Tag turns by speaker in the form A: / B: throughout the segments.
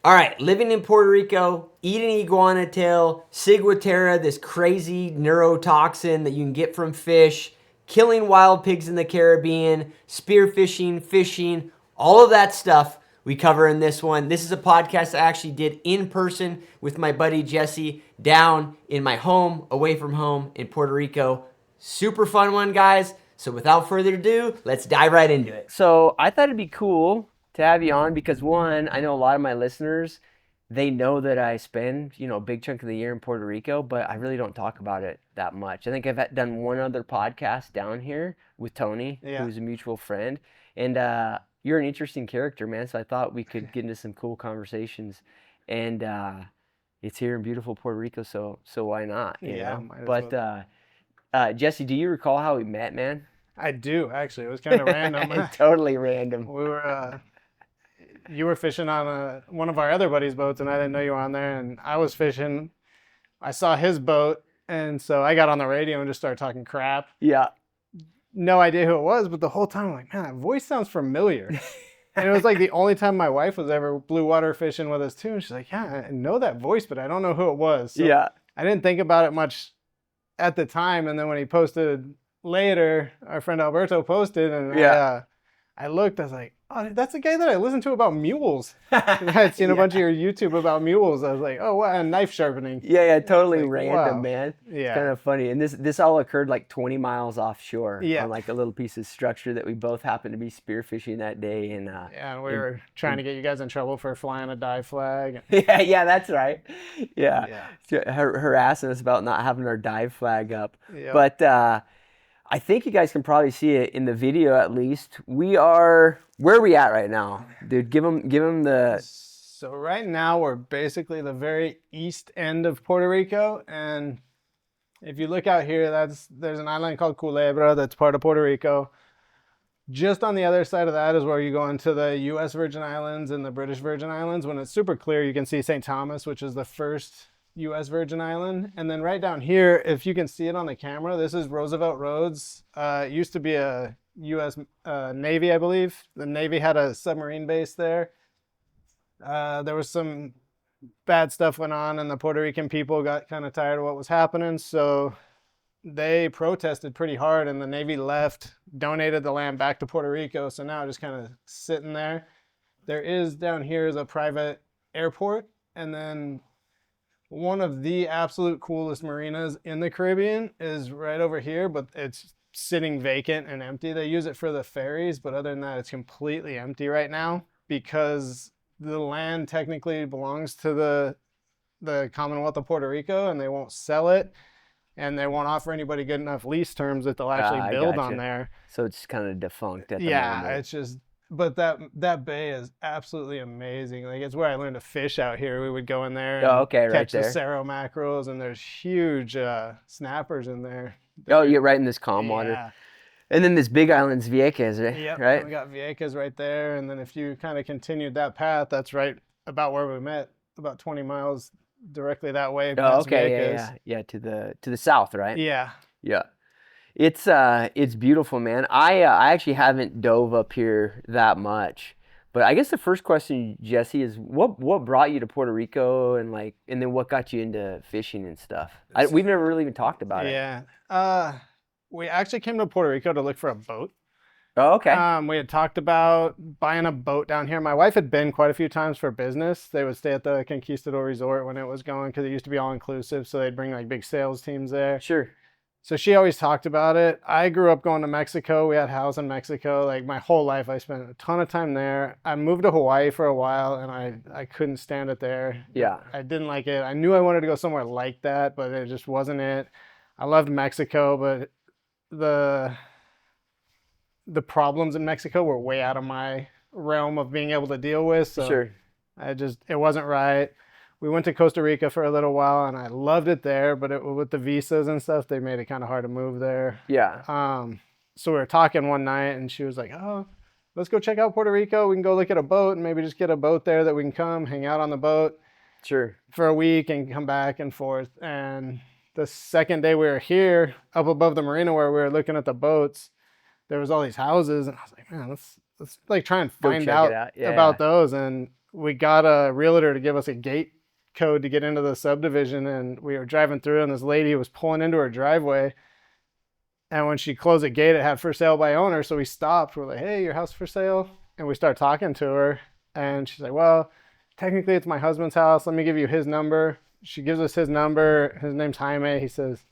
A: All right, living in Puerto Rico, eating iguana tail, ciguatera, this crazy neurotoxin that you can get from fish, killing wild pigs in the Caribbean, spearfishing, fishing, all of that stuff we cover in this one. This is a podcast I actually did in person with my buddy Jesse down in my home, away from home in Puerto Rico. Super fun one, guys. So without further ado, let's dive right into it. So I thought it'd be cool to have you on because one, I know a lot of my listeners, they know that I spend, a big chunk of the year in Puerto Rico, but I really don't talk about it that much. I think I've done one other podcast down here with Tony, who's a mutual friend, and you're an interesting character, man. So I thought we could get into some cool conversations, and it's here in beautiful Puerto Rico, so why not? You know?
B: Might as
A: But
B: well.
A: Jesse, do you recall how we met, man?
B: I do actually. It was kind of random.
A: Totally random.
B: You were fishing on one of our other buddies' boats, and I didn't know you were on there. And I was fishing. I saw his boat, and so I got on the radio and just started talking crap.
A: Yeah.
B: No idea who it was, but the whole time I'm like, man, that voice sounds familiar. And it was like the only time my wife was ever blue water fishing with us too. And she's like, yeah, I know that voice, but I don't know who it was. So
A: Yeah.
B: I didn't think about it much at the time. And then when he posted later, our friend Alberto posted, and I looked, I was like, oh, that's the guy that I listened to about mules. I had seen a bunch of your YouTube about mules. I was like, oh, wow, and knife sharpening.
A: Yeah, totally
B: like,
A: random,
B: wow.
A: man.
B: Yeah.
A: It's kind of funny. And this all occurred like 20 miles offshore
B: Yeah.
A: on like a little piece of structure that we both happened to be spearfishing that day. And
B: and we were trying to get you guys in trouble for flying a dive flag.
A: yeah, that's right. Yeah. Harassing us about not having our dive flag up.
B: Yep.
A: But I think you guys can probably see it in the video at least. Where are we at right now? Dude, give them the...
B: So right now we're basically the very east end of Puerto Rico. And if you look out here, there's an island called Culebra that's part of Puerto Rico. Just on the other side of that is where you go into the U.S. Virgin Islands and the British Virgin Islands. When it's super clear, you can see St. Thomas, which is the first U.S. Virgin Island. And then right down here, if you can see it on the camera, this is Roosevelt Roads. It used to be a U.S. Navy, I believe. The Navy had a submarine base there. There was some bad stuff went on, and the Puerto Rican people got kind of tired of what was happening. So they protested pretty hard, and the Navy left, donated the land back to Puerto Rico. So now just kind of sitting there. There is down here is a private airport, and then one of the absolute coolest marinas in the Caribbean is right over here, but it's sitting vacant and empty. They use it for the ferries, but other than that, it's completely empty right now because the land technically belongs to the Commonwealth of Puerto Rico, and they won't sell it, and they won't offer anybody good enough lease terms that they'll actually build on there.
A: So it's kind of defunct at the moment.
B: It's just... But that bay is absolutely amazing. Like, it's where I learned to fish out here. We would go in there and catch the Cerro mackerels, and there's huge snappers in there.
A: Oh, you're right in this calm water.
B: Yeah.
A: And then this big island's Vieques, right?
B: Yep,
A: right?
B: We got Vieques right there. And then if you kind of continued that path, that's right about where we met, about 20 miles directly that way.
A: Oh, okay, yeah, to the south, right?
B: Yeah.
A: Yeah. It's beautiful, man. I actually haven't dove up here that much, but I guess the first question, Jesse, is what brought you to Puerto Rico, and then what got you into fishing and stuff? We've never really even talked about it.
B: Yeah. We actually came to Puerto Rico to look for a boat.
A: Oh, okay.
B: We had talked about buying a boat down here. My wife had been quite a few times for business. They would stay at the Conquistador Resort when it was going because it used to be all inclusive, so they'd bring like big sales teams there.
A: Sure.
B: So she always talked about it. I grew up going to Mexico. We had a house in Mexico. Like, my whole life, I spent a ton of time there. I moved to Hawaii for a while, and I couldn't stand it there.
A: Yeah.
B: I didn't like it. I knew I wanted to go somewhere like that, but it just wasn't it. I loved Mexico, but the problems in Mexico were way out of my realm of being able to deal with. So
A: sure.
B: It wasn't right. We went to Costa Rica for a little while, and I loved it there, but with the visas and stuff, they made it kind of hard to move there.
A: Yeah.
B: So we were talking one night, and she was like, oh, let's go check out Puerto Rico. We can go look at a boat and maybe just get a boat there that we can come hang out on the boat.
A: Sure.
B: For a week and come back and forth. And the second day we were here, up above the marina where we were looking at the boats, there was all these houses, and I was like, man, let's like try and find out about those. And we got a realtor to give us a gate code to get into the subdivision, and we were driving through, and this lady was pulling into her driveway. And when she closed the gate, it had for sale by owner. So we stopped. We're like, hey, your house for sale? And we start talking to her. And she's like, well, technically it's my husband's house. Let me give you his number. She gives us his number. His name's Jaime. He says,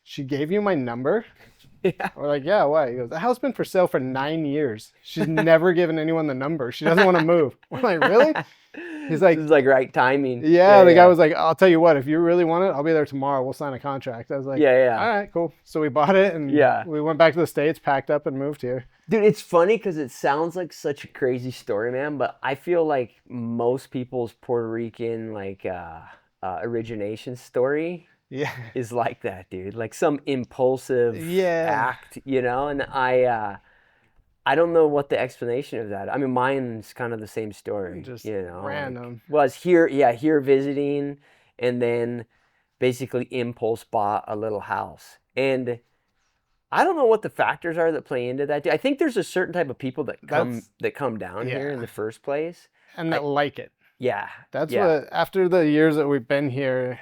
B: she gave you my number?
A: Yeah.
B: We're like, yeah, why? He goes, the house been for sale for 9 years. She's never given anyone the number. She doesn't want to move. We're like, really? He's like,
A: this is like right timing.
B: yeah, the guy was like, I'll tell you what, if you really want it, I'll be there tomorrow. We'll sign a contract. I was like,
A: yeah.
B: all right, cool. So we bought it, and we went back to the States, packed up, and moved here.
A: Dude, it's funny because it sounds like such a crazy story, man, but I feel like most people's Puerto Rican like origination story is like that, dude. Like some impulsive act, you know? And I don't know what the explanation of that. I mean, mine's kind of the same story.
B: Just
A: you know,
B: random.
A: Was here visiting, and then basically impulse bought a little house. And I don't know what the factors are that play into that. I think there's a certain type of people that come down here in the first place.
B: And that like it.
A: Yeah.
B: That's what, after the years that we've been here,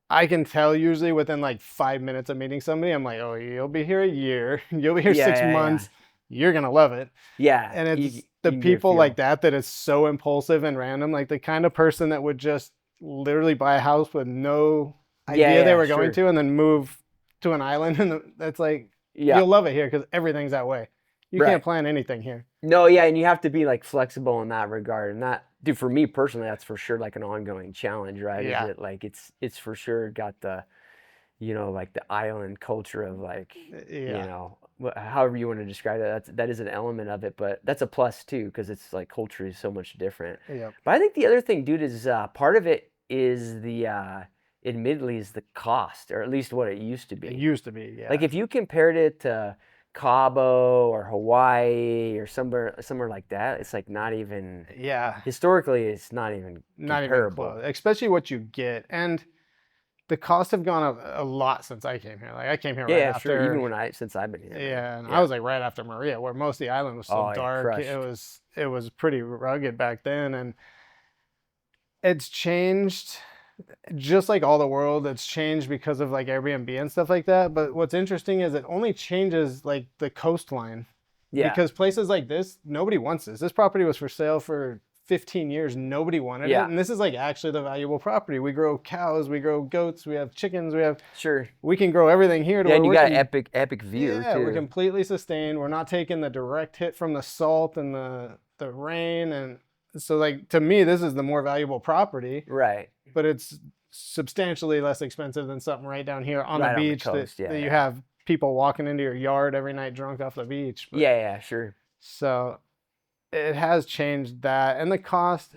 B: I can tell usually within like 5 minutes of meeting somebody, I'm like, oh, you'll be here a year. You'll be here 6 months. You're going to love it.
A: Yeah.
B: And it's the people like that is so impulsive and random. Like the kind of person that would just literally buy a house with no idea they were going to, and then move to an island. And that's like, you'll love it here because everything's that way. You can't plan anything here.
A: No, yeah. And you have to be like flexible in that regard. And that, dude, for me personally, that's for sure like an ongoing challenge, right?
B: Yeah.
A: Is it like it's for sure got the, you know, like the island culture of like, you know, however you want to describe it, that is an element of it, but that's a plus too, because it's like culture is so much different.
B: Yep.
A: But I think the other thing, dude, is part of it is the admittedly is the cost, or at least what it used to be.
B: It used to be, yeah.
A: Like if you compared it to Cabo or Hawaii or somewhere like that, it's like not even.
B: Yeah.
A: Historically, it's not even comparable.
B: Even close, especially what you get. And the costs have gone up a lot since I came here. Like I came here right after.
A: Sure. Even since I've been here.
B: Yeah, and I was like right after Maria, where most of the island was so dark. It was pretty rugged back then, and it's changed. Just like all the world, it's changed because of like Airbnb and stuff like that. But what's interesting is it only changes like the coastline. Yeah. Because places like this, nobody wants this. This property was for sale for 15 years. Nobody wanted it. And this is like actually the valuable property. We grow cows, we grow goats, we have chickens, we can grow everything here.
A: And you got an epic view too.
B: We're completely sustained. We're not taking the direct hit from the salt and the rain. And so like, to me, this is the more valuable property.
A: Right.
B: But it's substantially less expensive than something right down here on the beach that you have people walking into your yard every night drunk off the beach. But,
A: sure.
B: So it has changed that, and the cost.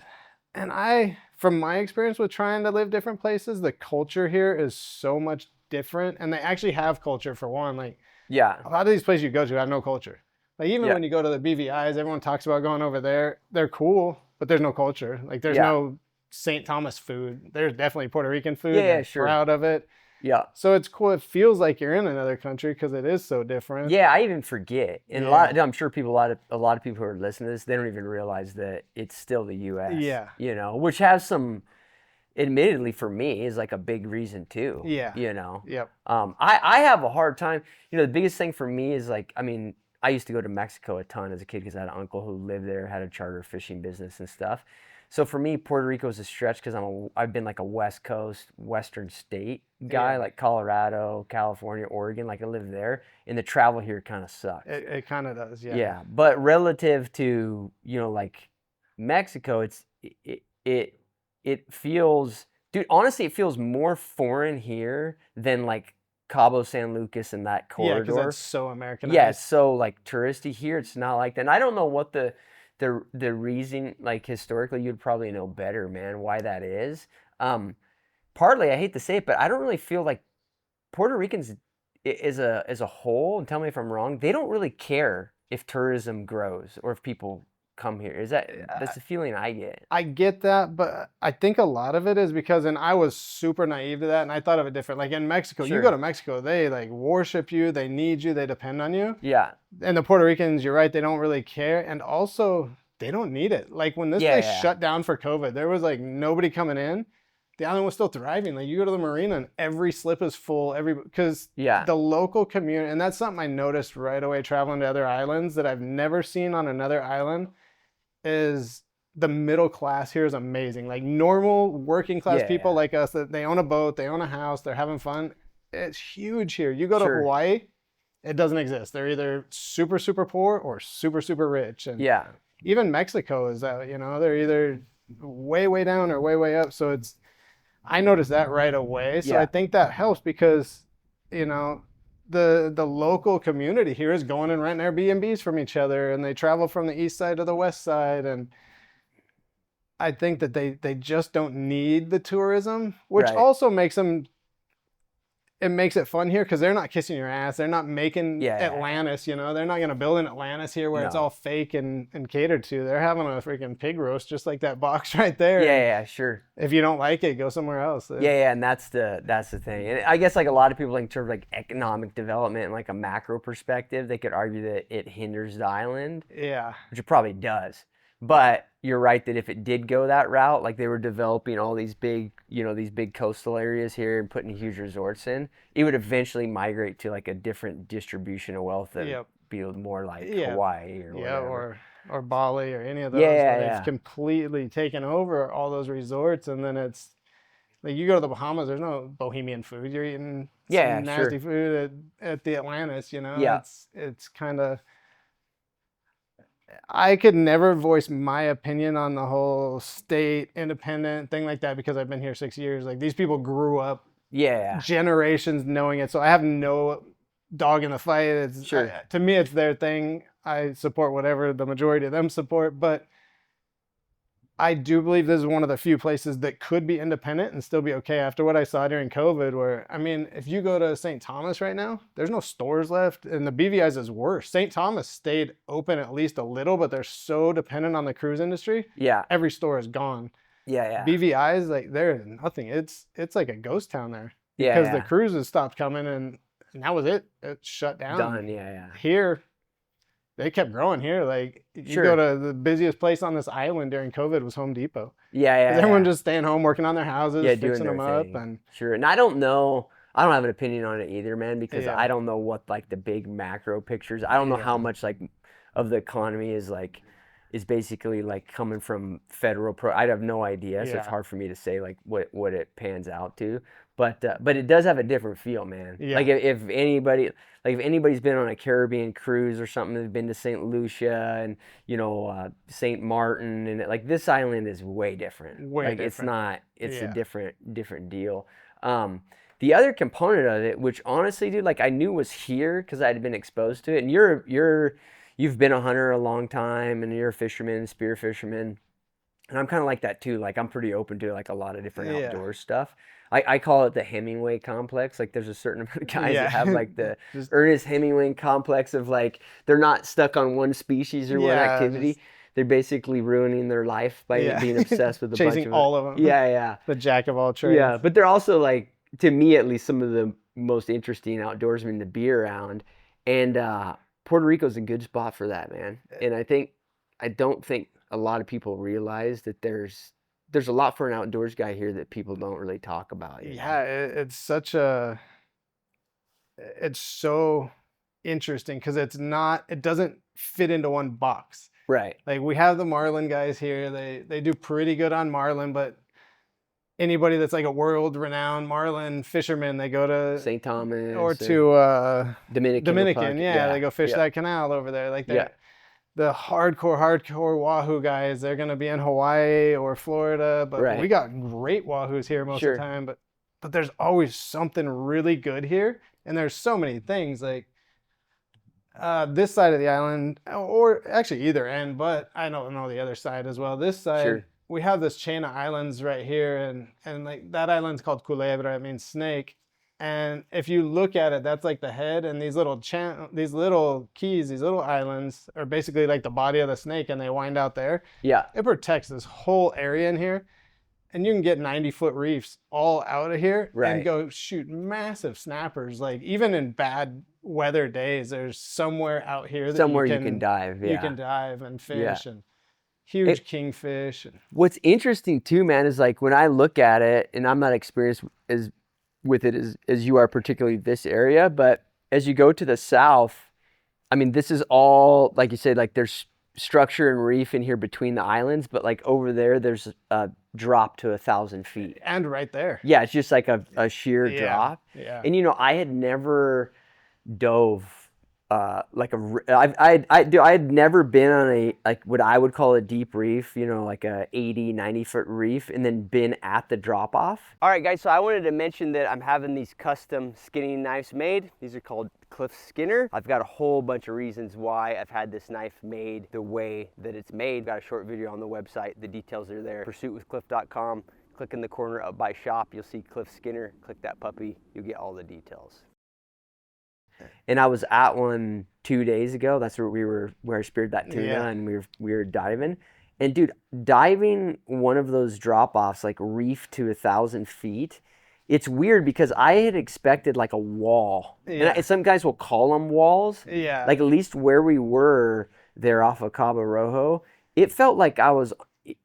B: And from my experience with trying to live different places, the culture here is so much different, and they actually have culture for one. Like, a lot of these places you go to have no culture. Like even when you go to the BVIs, everyone talks about going over there. They're cool, but there's no culture. Like there's no St. Thomas food. There's definitely Puerto Rican food. Yeah, sure. Proud of it. Yeah. So it's cool. It feels like you're in another country because it is so different.
A: Yeah, I even forget. And I'm sure a lot of people who are listening to this, they don't even realize that it's still the U.S. Yeah. You know, which has some, admittedly for me, is like a big reason too. Yeah. You know. Yep. I have a hard time. You know, the biggest thing for me is like, I mean, I used to go to Mexico a ton as a kid because I had an uncle who lived there, had a charter fishing business and stuff. So for me, Puerto Rico is a stretch because I've been like a West Coast, Western state guy, like Colorado, California, Oregon. Like I live there, and the travel here kind of sucks.
B: It kind of does, yeah.
A: Yeah, but relative to, you know, like Mexico, it feels, dude. Honestly, it feels more foreign here than like Cabo San Lucas and that corridor.
B: Yeah, because it's so Americanized.
A: Yeah, it's so like touristy here. It's not like that. And I don't know what the reason, like historically, you'd probably know better, man, why that is. Partly, I hate to say it, but I don't really feel like Puerto Ricans as a whole, and tell me if I'm wrong, they don't really care if tourism grows or if people come here. That's the feeling I get.
B: I get that, but I think a lot of it is because, and I was super naive to that, and I thought of it different. Like in Mexico, you go to Mexico, they like worship you, they need you, they depend on you. Yeah. And the Puerto Ricans, you're right, they don't really care. And also they don't need it. Like when this
A: Yeah,
B: place
A: yeah.
B: shut down for COVID, there was like nobody coming in. The island was still thriving. Like you go to the marina and every slip is full. Because
A: Yeah.
B: the local community, and that's something I noticed right away traveling to other islands that I've never seen on another island, is the middle class here is amazing. Like normal working class
A: Yeah,
B: people
A: yeah.
B: like us, that they own a boat, they own a house, they're having fun. It's huge here. You go to
A: Sure.
B: Hawaii, it doesn't exist. They're either super, super poor or super, super rich. And
A: Yeah.
B: even Mexico is that, they're either way, way down or way, way up. So I noticed that right away. So
A: Yeah.
B: I think that helps because, the local community here is going and renting Airbnbs from each other, and they travel from the east side to the west side. And I think that they just don't need the tourism, which
A: Right.
B: also makes it fun here because they're not kissing your ass. They're not making Atlantis, they're not going to build an Atlantis here where it's all fake and catered to. They're having a freaking pig roast just like that box right there.
A: Yeah, sure.
B: If you don't like it, go somewhere else.
A: Yeah, and that's the thing. And I guess like a lot of people, like in terms of like economic development and like a macro perspective, they could argue that it hinders the island.
B: Yeah.
A: Which it probably does. But you're right that if it did go that route, like they were developing all these big, these big coastal areas here and putting huge resorts in, it would eventually migrate to like a different distribution of wealth that would be more like Hawaii or whatever.
B: Or Bali or any of those.
A: Yeah.
B: They've completely taken over all those resorts, and then it's like you go to the Bahamas, there's no bohemian food. You're eating some nasty food at the Atlantis,
A: Yeah.
B: It's kind of, I could never voice my opinion on the whole state independent thing like that because I've been here 6 years. Like these people grew up generations knowing it. So I have no dog in the fight. To me, it's their thing. I support whatever the majority of them support, but I do believe this is one of the few places that could be independent and still be okay after what I saw during COVID, where, I mean, if you go to St. Thomas right now, there's no stores left, and the BVI's is worse. St. Thomas stayed open at least a little, but they're so dependent on the cruise industry.
A: Yeah.
B: Every store is gone.
A: Yeah.
B: BVI's, like, there's nothing. It's like a ghost town there. Because the cruises stopped coming, and that was it. It shut down.
A: Done, yeah.
B: Here, they kept growing here. Like you go to the busiest place on this island during COVID was Home Depot.
A: Yeah.
B: Everyone just staying home, working on their houses, fixing them up,
A: and and I don't know. I don't have an opinion on it either, man, because I don't know what like the big macro pictures. I don't know how much like of the economy is basically like coming from federal I have no idea, so it's hard for me to say like what it pans out to. But it does have a different feel, man. Yeah. Like if anybody's been on a Caribbean cruise or something, they've been to St. Lucia and St. Martin, and like this island is way different. It's a different deal. The other component of it, which honestly, dude, like I knew was here because I had been exposed to it, and you've been a hunter a long time, and you're a fisherman, spear fisherman, and I'm kind of like that too. Like I'm pretty open to like a lot of different outdoor stuff. I call it the Hemingway complex. Like there's a certain amount of guys that have like the Ernest Hemingway complex of like they're not stuck on one species or one activity. They're basically ruining their life by being obsessed with
B: chasing
A: bunch of
B: all of them.
A: Yeah.
B: The jack of all trades.
A: Yeah, but they're also like, to me at least, some of the most interesting outdoorsmen to be around. And Puerto Rico's a good spot for that, man. And I don't think a lot of people realize that there's a lot for an outdoors guy here that people don't really talk about.
B: Yeah, it's so interesting because it doesn't fit into one box.
A: Right.
B: Like we have the marlin guys here. They do pretty good on marlin, but anybody that's like a world renowned marlin fisherman, they go to
A: St. Thomas
B: or to
A: Dominican.
B: They go fish that canal over there. Like the hardcore wahoo guys, they're gonna be in Hawaii or Florida, but we got great wahoos here most of the time. But there's always something really good here, and there's so many things like this side of the island, or actually either end, but I don't know the other side as well. This side, we have this chain of islands right here, and like that island's called Culebra. It means snake. And if you look at it, that's like the head, and these little keys, these little islands are basically like the body of the snake, and they wind out there.
A: Yeah.
B: It protects this whole area in here, and you can get 90-foot reefs all out of here and go shoot massive snappers. Like even in bad weather days, there's somewhere out here that
A: you can dive. Yeah.
B: You can dive and fish.
A: Yeah.
B: huge kingfish.
A: What's interesting too, man, is like when I look at it, and I'm not experienced with it as you are, particularly this area, but as you go to the south, I mean, this is all, like you said, like there's structure and reef in here between the islands, but like over there, there's a drop to 1,000 feet.
B: And right there.
A: Yeah, it's just like a sheer drop.
B: Yeah.
A: And I had never dove like I had never been on a like what I would call a deep reef, like a 80-90 foot reef, and then been at the drop off. All right, guys, so I wanted to mention that I'm having these custom skinning knives made. These are called Cliff Skinner. I've got a whole bunch of reasons why I've had this knife made the way that it's made. Got a short video on the website. The details are there. pursuitwithcliff.com. Click in the corner up by shop. You'll see Cliff Skinner. Click that puppy. You'll get all the details. And I was at one 2 days ago. That's where I speared that tuna, and we were diving. And dude, diving one of those drop offs, like reef to 1,000 feet, it's weird because I had expected like a wall. Yeah. And some guys will call them walls. Yeah. Like at least where we were there off of Cabo Rojo, it felt like I was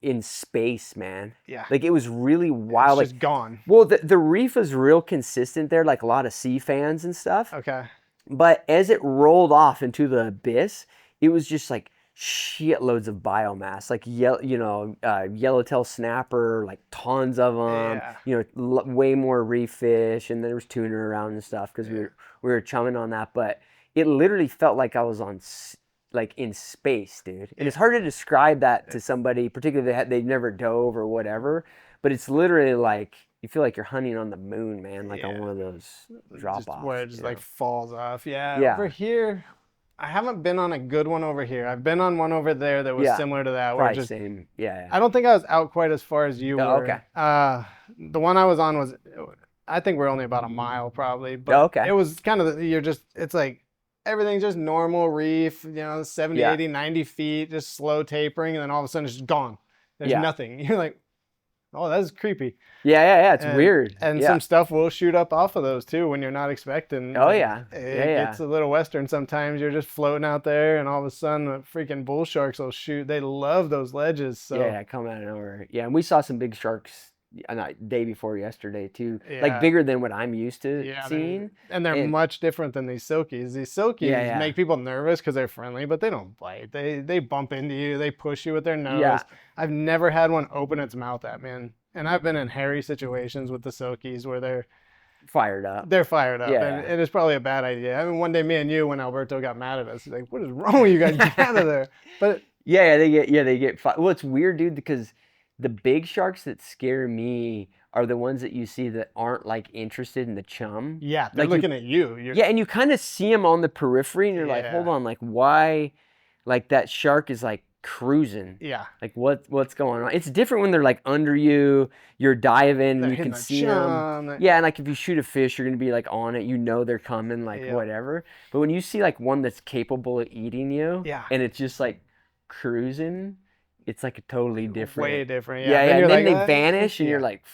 A: in space, man. Yeah. Like it was really wild.
B: It's just gone.
A: Well, the reef is real consistent there, like a lot of sea fans and stuff.
B: Okay.
A: But as it rolled off into the abyss, it was just like shitloads of biomass, like yellowtail snapper, like tons of them. Yeah. Way more reef fish, and there was tuna around and stuff because we were chumming on that. But it literally felt like I was on like in space, dude. And it's hard to describe that to somebody, particularly they've never dove or whatever. But it's literally like you feel like you're hunting on the moon, man, like on one of those drop-offs.
B: Where it just like falls off. Yeah. Over here, I haven't been on a good one over here. I've been on one over there that was similar to that.
A: Probably just same. Yeah.
B: I don't think I was out quite as far as you were.
A: Okay.
B: The one I was on was, I think we're only about a mile probably. But it was kind of, it's like, everything's just normal reef, 70, 80, 90 feet, just slow tapering. And then all of a sudden it's just gone. There's nothing. You're like, oh, that's creepy.
A: Yeah. It's weird.
B: And some stuff will shoot up off of those too when you're not expecting.
A: Oh, yeah.
B: It gets a little western sometimes. You're just floating out there and all of a sudden the freaking bull sharks will shoot. They love those ledges. So.
A: Yeah, come out of nowhere. Yeah, and we saw some big sharks day before yesterday too. Like bigger than what I'm used to seeing.
B: And they're much different than these silkies. These silkies make people nervous because they're friendly, but they don't bite. They bump into you. They push you with their nose. Yeah. I've never had one open its mouth at me. And I've been in hairy situations with the silkies where they're
A: fired up.
B: They're fired up. Yeah. And it's probably a bad idea. I mean, one day me and you, when Alberto got mad at us, he's like, what is wrong with you guys? Get out of there. But
A: they get well, it's weird, dude, because the big sharks that scare me are the ones that you see that aren't like interested in the chum.
B: Yeah, they're looking at you.
A: And you kind of see them on the periphery, and you're like, hold on, like why? Like that shark is like cruising. Yeah. Like what's going on? It's different when they're like under you. You're diving, and you can see them. Yeah, and like if you shoot a fish, you're gonna be like on it. They're coming, like whatever. But when you see like one that's capable of eating you, and it's just like cruising. It's like a totally different.
B: Way different,
A: yeah. And then they vanish, and you're like.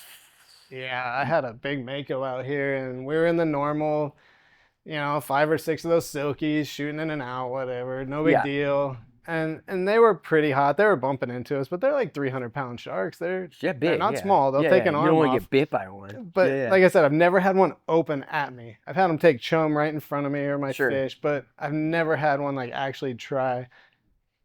B: Yeah, I had a big mako out here, and we were in the normal, 5 or 6 of those silkies shooting in and out, whatever, no big deal. And they were pretty hot. They were bumping into us, but they're like 300-pound sharks. They're
A: big.
B: They're not small. They'll take an arm off.
A: You don't want to get bit by one.
B: But like I said, I've never had one open at me. I've had them take chum right in front of me or my fish, but I've never had one like actually try.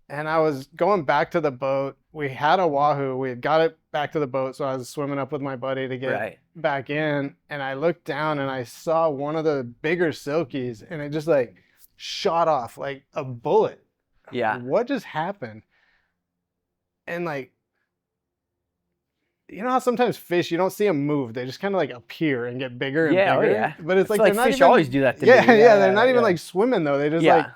B: And I was going back to the boat. We had a wahoo. We had got it back to the boat, so I was swimming up with my buddy to get back in. And I looked down and I saw one of the bigger silkies, and it just like shot off like a bullet.
A: Yeah.
B: What just happened? And like, you know how sometimes fish, you don't see them move. They just kind of like appear and get bigger and bigger.
A: Oh yeah.
B: But it's like they're not
A: fish
B: even,
A: always do that to me.
B: Yeah, they're not even like swimming though. They just like,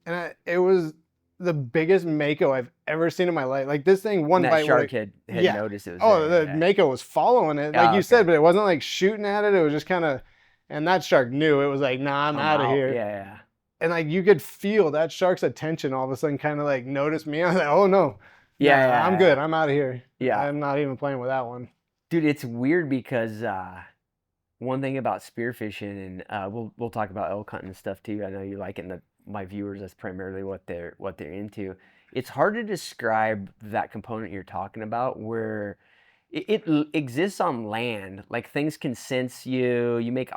B: and it was the biggest mako I've ever seen in my life. Like this thing, one bite.
A: That shark had noticed it was
B: there. The mako was following it, like you said, but it wasn't like shooting at it. It was just kind of, and that shark knew. It was like, nah, I'm out of here.
A: Yeah.
B: And like you could feel that shark's attention all of a sudden kind of like noticed me. I was like, oh no. I'm good. I'm out of here. Yeah. I'm not even playing with that one.
A: Dude, it's weird because one thing about spearfishing, and we'll talk about elk hunting and stuff too. I know you like it, and my viewers, that's primarily what they're into, it's hard to describe that component you're talking about where it exists on land. Like things can sense you. You make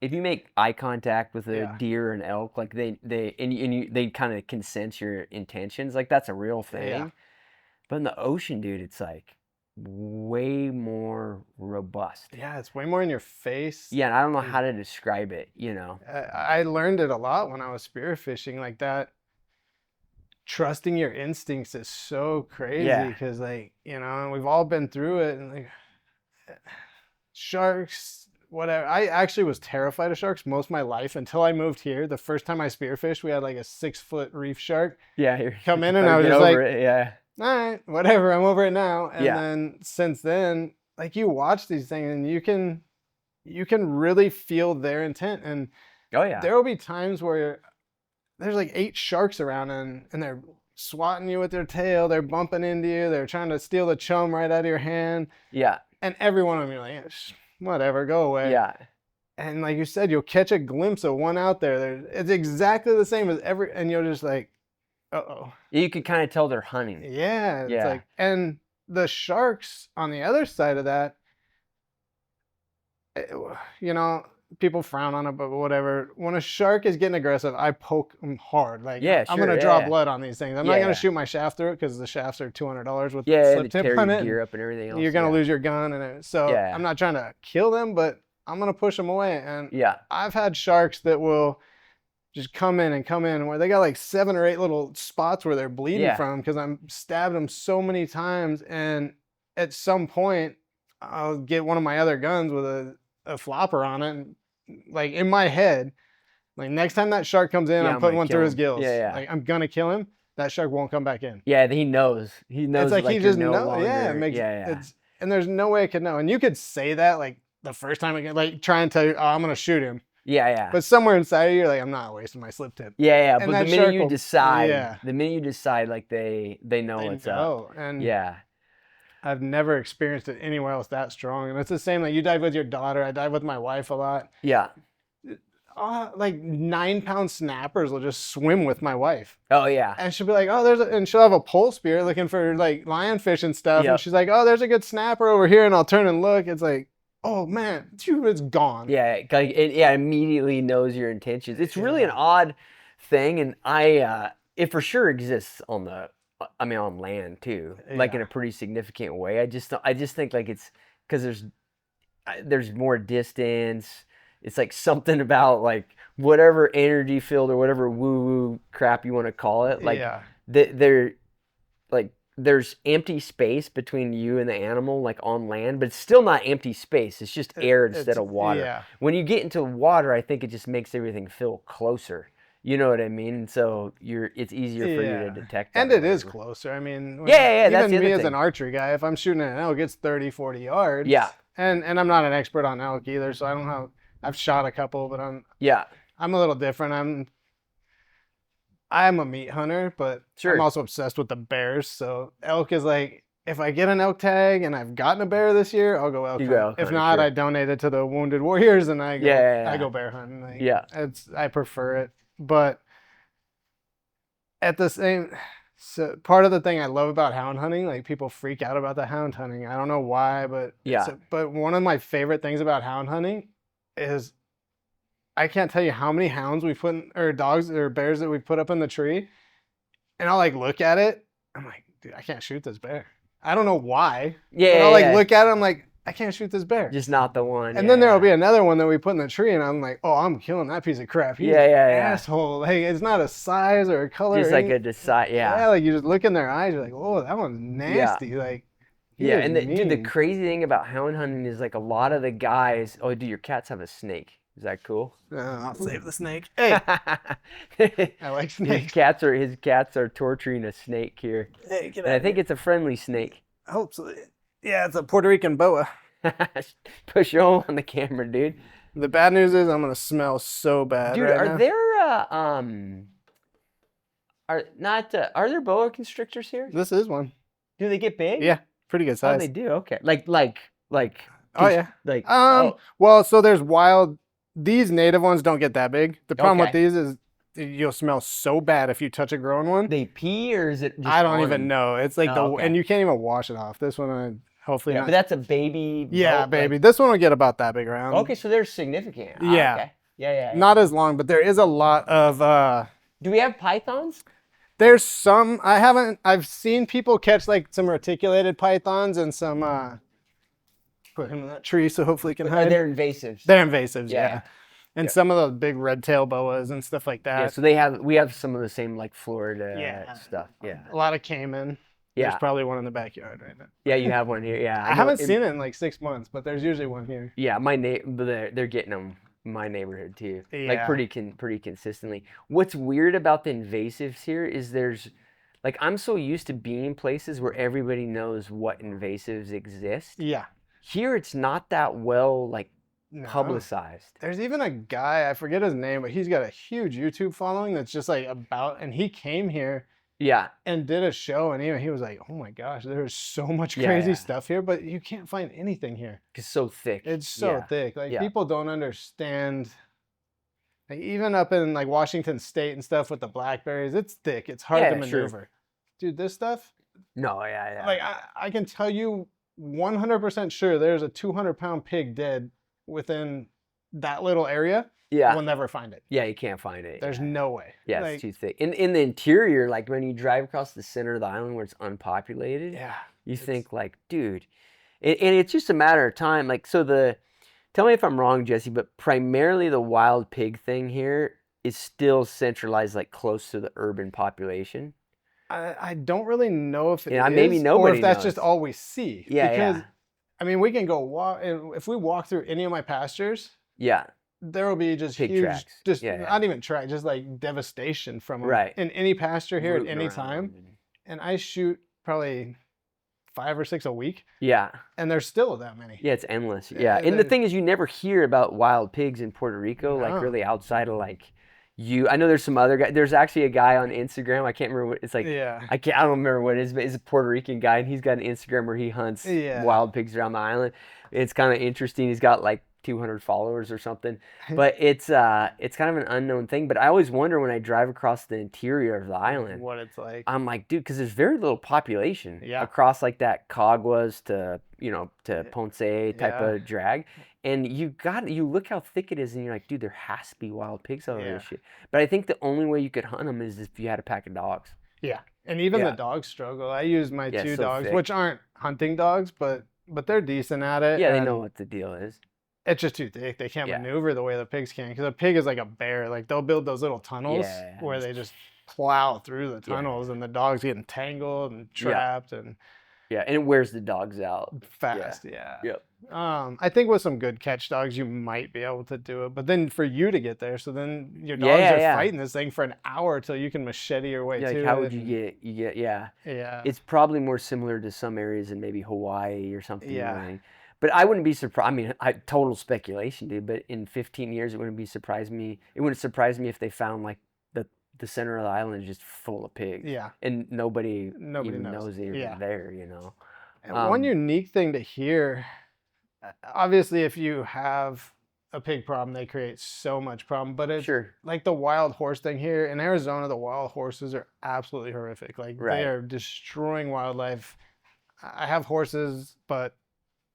A: if you make eye contact with a
B: Yeah.
A: deer or an elk, like they kind of can sense your intentions. Like that's a real thing.
B: Yeah.
A: But in the ocean, dude, it's like way more robust.
B: Yeah, it's way more in your face.
A: Yeah, and I don't know how to describe it,
B: I learned it a lot when I was spearfishing, like that. Trusting your instincts is so crazy because, like, we've all been through it, and like sharks, whatever. I actually was terrified of sharks most of my life until I moved here. The first time I spearfished, we had like a 6-foot reef shark.
A: Yeah,
B: come in, and I was just like,
A: yeah.
B: All right, whatever, I'm over it now. And
A: Yeah.
B: then since then, like, you watch these things and you can really feel their intent. And
A: Oh yeah.
B: there will be times where there's like 8 sharks around, and they're swatting you with their tail, they're bumping into you, they're trying to steal the chum right out of your hand.
A: Yeah.
B: And every one of them, you're like, whatever, go away.
A: Yeah.
B: And like you said, you'll catch a glimpse of one out there. It's exactly the same as and you're just like, uh-oh.
A: You can kind of tell they're hunting.
B: Yeah. It's
A: Yeah.
B: like, and the sharks on the other side of that, people frown on it, but whatever. When a shark is getting aggressive, I poke them hard. Like,
A: Yeah,
B: I'm
A: sure,
B: gonna
A: yeah,
B: draw
A: yeah.
B: blood on these things. I'm
A: Yeah,
B: not gonna
A: yeah.
B: shoot my shaft through it because the shafts are $200 with
A: Yeah,
B: slip
A: they tear
B: tip on
A: your
B: it.
A: gear up and everything else.
B: You're gonna
A: yeah.
B: lose your gun, and so
A: Yeah.
B: I'm not trying to kill them, but I'm gonna push them away. And
A: Yeah.
B: I've had sharks that will just come in where they got like 7 or 8 little spots where they're bleeding
A: Yeah.
B: from because I'm stabbed them so many times. And at some point, I'll get one of my other guns with a flopper on it, and like in my head, like next time that shark comes in,
A: Yeah,
B: I'm
A: I'm
B: putting
A: gonna
B: one
A: kill
B: through his
A: him.
B: gills.
A: Yeah, yeah.
B: Like, I'm gonna kill him. That shark won't come back in.
A: Yeah, he knows. He knows.
B: It's like he
A: you're
B: just
A: no
B: knows.
A: longer,
B: Yeah, it makes
A: yeah.
B: and there's no way it could know. And you could say that like the first time again, like try and tell you, oh, I'm gonna shoot him.
A: Yeah, yeah.
B: But somewhere inside of you, you're like, I'm not wasting my slip tip.
A: Yeah.
B: and
A: But
B: that
A: the minute
B: shark
A: you
B: will-
A: decide,
B: yeah.
A: like they know what's up.
B: know. And
A: Yeah.
B: I've never experienced it anywhere else that strong. And it's the same. Like, you dive with your daughter. I dive with my wife a lot.
A: Yeah.
B: Like 9-pound snappers will just swim with my wife.
A: Oh yeah.
B: And she'll be like, oh, and she'll have a pole spear looking for like lionfish and stuff.
A: Yep.
B: And she's like, oh, there's a good snapper over here. And I'll turn and look. It's like, oh man, it's gone.
A: Yeah, it immediately knows your intentions. It's really an odd thing, and it for sure exists on land too, like in a pretty significant way. I just think like it's because there's more distance. It's like something about like whatever energy field or whatever woo-woo crap you want to call it. Like they're like there's empty space between you and the animal, like on land, but it's still not empty space. It's just air instead of water.
B: Yeah.
A: When you get into water, I think it just makes everything feel closer. You know what I mean? And so it's easier for you to detect that.
B: And it is closer. I mean,
A: Yeah, that's the
B: even
A: other
B: me as
A: thing.
B: an archery guy, if I'm shooting an elk, it's 30, 40 yards.
A: Yeah.
B: And I'm not an expert on elk either, so I don't have. I've shot a couple, but I'm a little different. I'm a meat hunter, but
A: Sure.
B: I'm also obsessed with the bears. So elk is like, if I get an elk tag and I've gotten a bear this year, I'll go elk
A: You
B: hunt.
A: go elk
B: If
A: hunting,
B: not,
A: sure.
B: I donate it to the Wounded Warriors, and I go I go bear hunting. Like,
A: Yeah.
B: I prefer it, but at the same. So part of the thing I love about hound hunting, like people freak out about the hound hunting. I don't know why, but but one of my favorite things about hound hunting is I can't tell you how many hounds we put in, or dogs or bears that we put up in the tree, and I'll like look at it. I'm like, dude, I can't shoot this bear. I don't know why.
A: Yeah.
B: But I'll like look at it. I'm like, I can't shoot this bear.
A: Just not the one.
B: And then there'll be another one that we put in the tree, and I'm like, oh, I'm killing that piece of crap. He's an asshole. Like, it's not a size or a color.
A: Just like a decide. Yeah.
B: Yeah, like you just look in their eyes. You're like, oh, that one's nasty. Like,
A: yeah. And dude, the crazy thing about hound hunting is like a lot of the guys. Oh, dude, your cats have a snake. Is that cool?
B: I'll save the snake. Hey, I like snakes.
A: His cats are torturing a snake here.
B: Hey, get
A: And I think it's a friendly snake.
B: I hope so. Yeah, it's a Puerto Rican boa.
A: Push your home on the camera, dude.
B: The bad news is I'm gonna smell so bad.
A: Dude,
B: right
A: are
B: now.
A: there are there boa constrictors here?
B: This is one.
A: Do they get big?
B: Yeah, pretty good
A: Oh,
B: size.
A: they do. Okay. Like.
B: Oh yeah.
A: Like.
B: Well, so there's wild. These native ones don't get that big. The problem with these is you'll smell so bad if you touch a grown one.
A: They pee, or is it just
B: I don't
A: on
B: even
A: them?
B: know. It's like
A: Oh, okay.
B: and you can't even wash it off. This one, hopefully
A: Yeah,
B: not.
A: but that's a baby
B: Yeah,
A: boat,
B: baby.
A: like,
B: This one will get about that big around.
A: okay, so they're significant. Ah,
B: Yeah,
A: okay. Yeah.
B: not as long, but there is a lot of
A: Do we have pythons?
B: there's some I've seen people catch like some reticulated pythons and some put him in that tree so hopefully he can hide.
A: They're invasives.
B: They're invasives,
A: Yeah.
B: yeah. And some of those big red tail boas and stuff like
A: Yeah,
B: that.
A: so we have some of the same like Florida stuff. Yeah.
B: A lot of caiman.
A: Yeah.
B: There's probably one in the backyard right now.
A: Yeah, you have one here. Yeah.
B: I
A: know
B: haven't seen it in like 6 months, but there's usually one here.
A: Yeah, they're getting them in my neighborhood too. Like
B: Yeah.
A: pretty consistently. What's weird about the invasives here is there's like I'm so used to being places where everybody knows what invasives exist.
B: Yeah.
A: Here it's not that well like
B: No.
A: publicized.
B: There's even a guy, I forget his name, but he's got a huge YouTube following that's just like and he came here
A: Yeah.
B: and did a show, and even he was like, oh my gosh, there's so much
A: Yeah,
B: crazy
A: yeah.
B: stuff here, but you can't find anything here.
A: It's so thick.
B: It's so
A: Yeah.
B: thick. Like
A: Yeah.
B: people don't understand. Like, even up in like Washington State and stuff with the blackberries, it's thick. It's hard to
A: Yeah, sure.
B: maneuver. Dude, this stuff,
A: No, yeah.
B: like I can tell you 100% sure there's a 200-pound pig dead within that little area.
A: Yeah.
B: We'll never find it.
A: Yeah, you can't find it.
B: There's no way.
A: Yeah,
B: Like,
A: it's too thick. In the interior, like when you drive across the center of the island where it's unpopulated,
B: yeah.
A: you think like, dude, and it's just a matter of time. Like, tell me if I'm wrong, Jesse, but primarily the wild pig thing here is still centralized, like close to the urban population.
B: I don't really know if it
A: Yeah,
B: is,
A: maybe
B: or
A: nobody
B: if that's
A: knows.
B: just all we see.
A: Yeah,
B: because,
A: yeah.
B: I mean, we can go walk, and if we walk through any of my pastures,
A: Yeah,
B: there will be just
A: Pig
B: huge,
A: tracks.
B: just
A: Yeah, yeah.
B: not even track, just like devastation from them
A: Right.
B: in any pasture here at
A: rooting
B: any
A: around
B: time.
A: and-
B: And I shoot probably 5 or 6 a week,
A: Yeah,
B: and there's still that many.
A: yeah, it's endless.
B: Yeah,
A: Yeah, and the
B: then-
A: thing is, you never hear about wild pigs in Puerto Rico, like
B: No.
A: really outside of like you. I know there's some other guy. There's actually a guy on Instagram. I can't remember what it's like.
B: Yeah.
A: I don't remember what it is, but it's a Puerto Rican guy, and he's got an Instagram where he hunts
B: Yeah.
A: wild pigs around the island. It's kind of interesting. He's got like 200 followers or something, but it's kind of an unknown thing. But I always wonder when I drive across the interior of the island,
B: What it's like.
A: I'm like, dude, because there's very little population
B: Yeah.
A: across like that Caguas to Ponce type
B: Yeah.
A: of drag, and you look how thick it is, and you're like, dude, there has to be wild pigs out of
B: Yeah.
A: this shit. But I think the only way you could hunt them is if you had a pack of dogs.
B: Yeah. And even
A: Yeah.
B: the dogs struggle. I use my
A: Yeah,
B: 2
A: so
B: dogs,
A: thick.
B: which aren't hunting dogs, but they're decent at it.
A: Yeah, they
B: and
A: know what the deal is.
B: It's just too thick. They can't
A: Yeah.
B: maneuver the way the pigs can, because a pig is like a bear. Like they'll build those little tunnels
A: Yeah.
B: where they just plow through the
A: Yeah.
B: tunnels, and the dogs get entangled and trapped and
A: Yeah, and it wears the dogs out.
B: fast. Yeah.
A: Yep.
B: I think with some good catch dogs, you might be able to do it. But then for you to get there, so then your dogs
A: Yeah,
B: are
A: yeah.
B: fighting this thing for an hour till you can machete your way
A: Yeah,
B: to
A: like
B: it.
A: how would you
B: and-
A: get? Yeah.
B: Yeah.
A: It's probably more similar to some areas in maybe Hawaii or something.
B: Yeah.
A: Like. But I wouldn't be surprised. I mean, total speculation, dude. But in 15 years, it wouldn't surprise me if they found like the center of the island is just full of pigs.
B: Yeah.
A: And nobody
B: Nobody
A: even
B: knows.
A: knows they're
B: Yeah.
A: there. You know.
B: And one unique thing to hear, obviously, if you have a pig problem, they create so much problem. But it's
A: Sure.
B: like the wild horse thing here in Arizona. The wild horses are absolutely horrific. Like
A: Right.
B: they are destroying wildlife. I have horses, but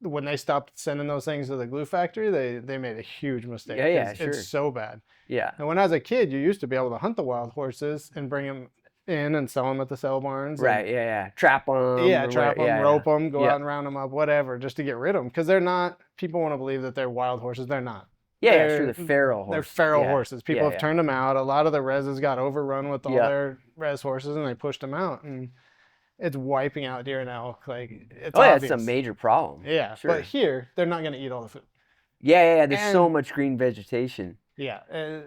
B: when they stopped sending those things to the glue factory, they made a huge mistake.
A: Yeah,
B: 'cause
A: sure.
B: It's so bad.
A: Yeah.
B: And when I was a kid, you used to be able to hunt the wild horses and bring them in and sell them at the sale barns.
A: Right. Yeah. Trap them.
B: Yeah, trap them, rope them, go
A: Yeah.
B: out and round them up, whatever, just to get rid of them. Because they're not, people want to believe that they're wild horses. They're not.
A: Yeah, sure. The feral horse.
B: They're feral
A: Yeah.
B: horses. People
A: Yeah,
B: have turned them out. A lot of the reses got overrun with all
A: Yeah.
B: their res horses, and they pushed them out. And it's wiping out deer and elk. Like, it's
A: Oh, yeah,
B: obvious.
A: it's a major problem.
B: Yeah,
A: Sure.
B: but here, they're not going to eat all the food.
A: Yeah. There's so
B: And-
A: much green vegetation.
B: Yeah,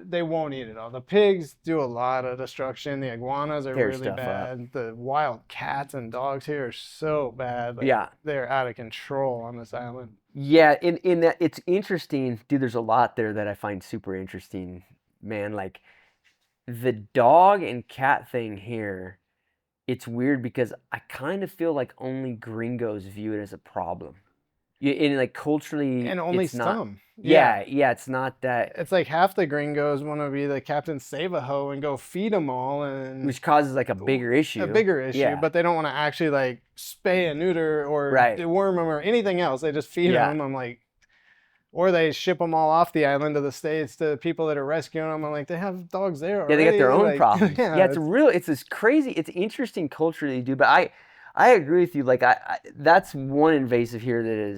B: they won't eat it all. The pigs do a lot of destruction. The iguanas are
A: Tear
B: really
A: stuff up.
B: bad. The wild cats and dogs here are so bad. Like,
A: Yeah.
B: they're out of control on this island.
A: Yeah, in that it's interesting, dude. There's a lot there that I find super interesting, man. Like the dog and cat thing here, it's weird because I kind of feel like only gringos view it as a problem. in like culturally,
B: And only
A: it's not.
B: some.
A: Yeah, yeah, it's not that,
B: It's like half the gringos want to be the Captain Save-A-Ho and go feed them all, and
A: which causes like a bigger issue.
B: Yeah. But they don't want to actually like spay and neuter or
A: Right.
B: deworm them or anything else. They just feed them. I'm like, or they ship them all off the island to the States to people that are rescuing them. I'm like, they have dogs there already.
A: Yeah, they got their own
B: like,
A: problems. Yeah, it's this crazy, it's interesting culture they do. But I agree with you. Like that's one invasive here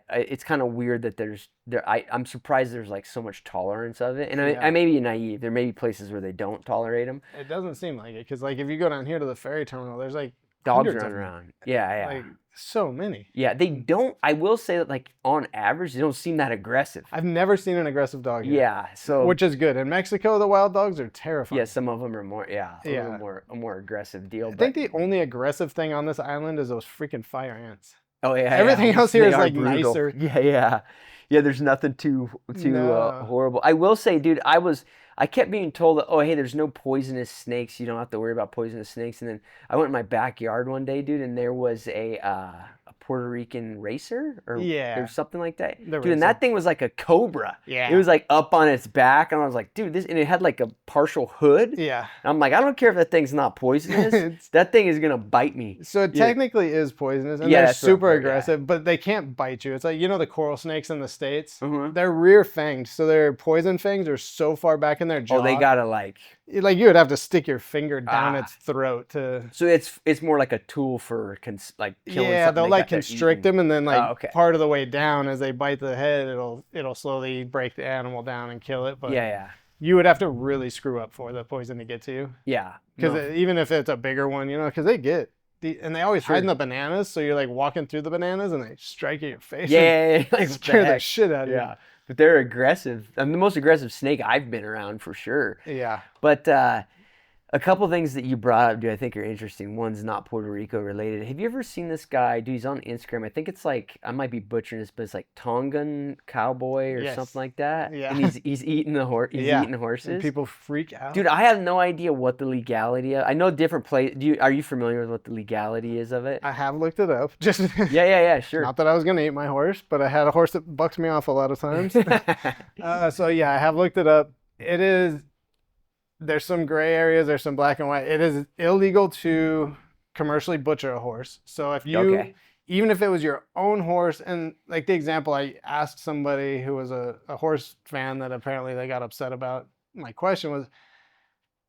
A: it's kind of weird that I'm surprised there's like so much tolerance of it. And I may be naive. There may be places where they don't tolerate them.
B: It doesn't seem like it, because like if you go down here to the ferry terminal, there's like
A: dogs running around. Yeah,
B: like so many.
A: Yeah, they don't. I will say that like on average, they don't seem that aggressive.
B: I've never seen an aggressive dog here.
A: Yeah, so
B: which is good. In Mexico, the wild dogs are terrifying.
A: Yeah, some of them are more. Yeah, a more aggressive deal.
B: I think the only aggressive thing on this island is those freaking fire ants.
A: Oh yeah.
B: Everything else here is like brutal. Nicer.
A: Yeah. There's nothing too horrible. I will say, dude, I kept being told that, oh hey, there's no poisonous snakes. You don't have to worry about poisonous snakes. And then I went in my backyard one day, dude, and there was a Puerto Rican racer or something like that. Dude, and that thing was like a cobra. Yeah. It was like up on its back, and I was like, dude, and it had like a partial hood. Yeah. And I'm like, I don't care if that thing's not poisonous. That thing is gonna bite me.
B: So it technically is poisonous, and they're super aggressive, but they can't bite you. It's like, you know, the coral snakes in the States? Mm-hmm. They're rear fanged, so their poison fangs are so far back in their jaw.
A: Oh, they gotta like
B: you would have to stick your finger down its throat to.
A: So it's more like a tool for like killing.
B: Yeah, they'll like constrict them, and then like part of the way down, as they bite the head, it'll slowly break the animal down and kill it. But you would have to really screw up for the poison to get to you. Yeah, because even if it's a bigger one, you know, because and they always hide in the bananas, so you're like walking through the bananas and they strike at your face.
A: Yeah, like
B: scare the shit out of you.
A: Yeah. But they're aggressive. I'm the most aggressive snake I've been around for sure. Yeah. But a couple things that you brought up, dude, I think are interesting. One's not Puerto Rico related. Have you ever seen this guy? Dude, he's on Instagram. I think it's like, I might be butchering this, but it's like Tongan cowboy or something like that. Yeah. And he's eating eating horses. And
B: people freak out.
A: Dude, I have no idea what the legality of. I know different places. Are you familiar with what the legality is of it?
B: I have looked it up. Just
A: yeah, sure.
B: Not that I was gonna eat my horse, but I had a horse that bucks me off a lot of times. So yeah, I have looked it up. It is. There's some gray areas, there's some black and white. It is illegal to commercially butcher a horse. So if you, even if it was your own horse, and like the example, I asked somebody who was a horse fan that apparently they got upset about. My question was,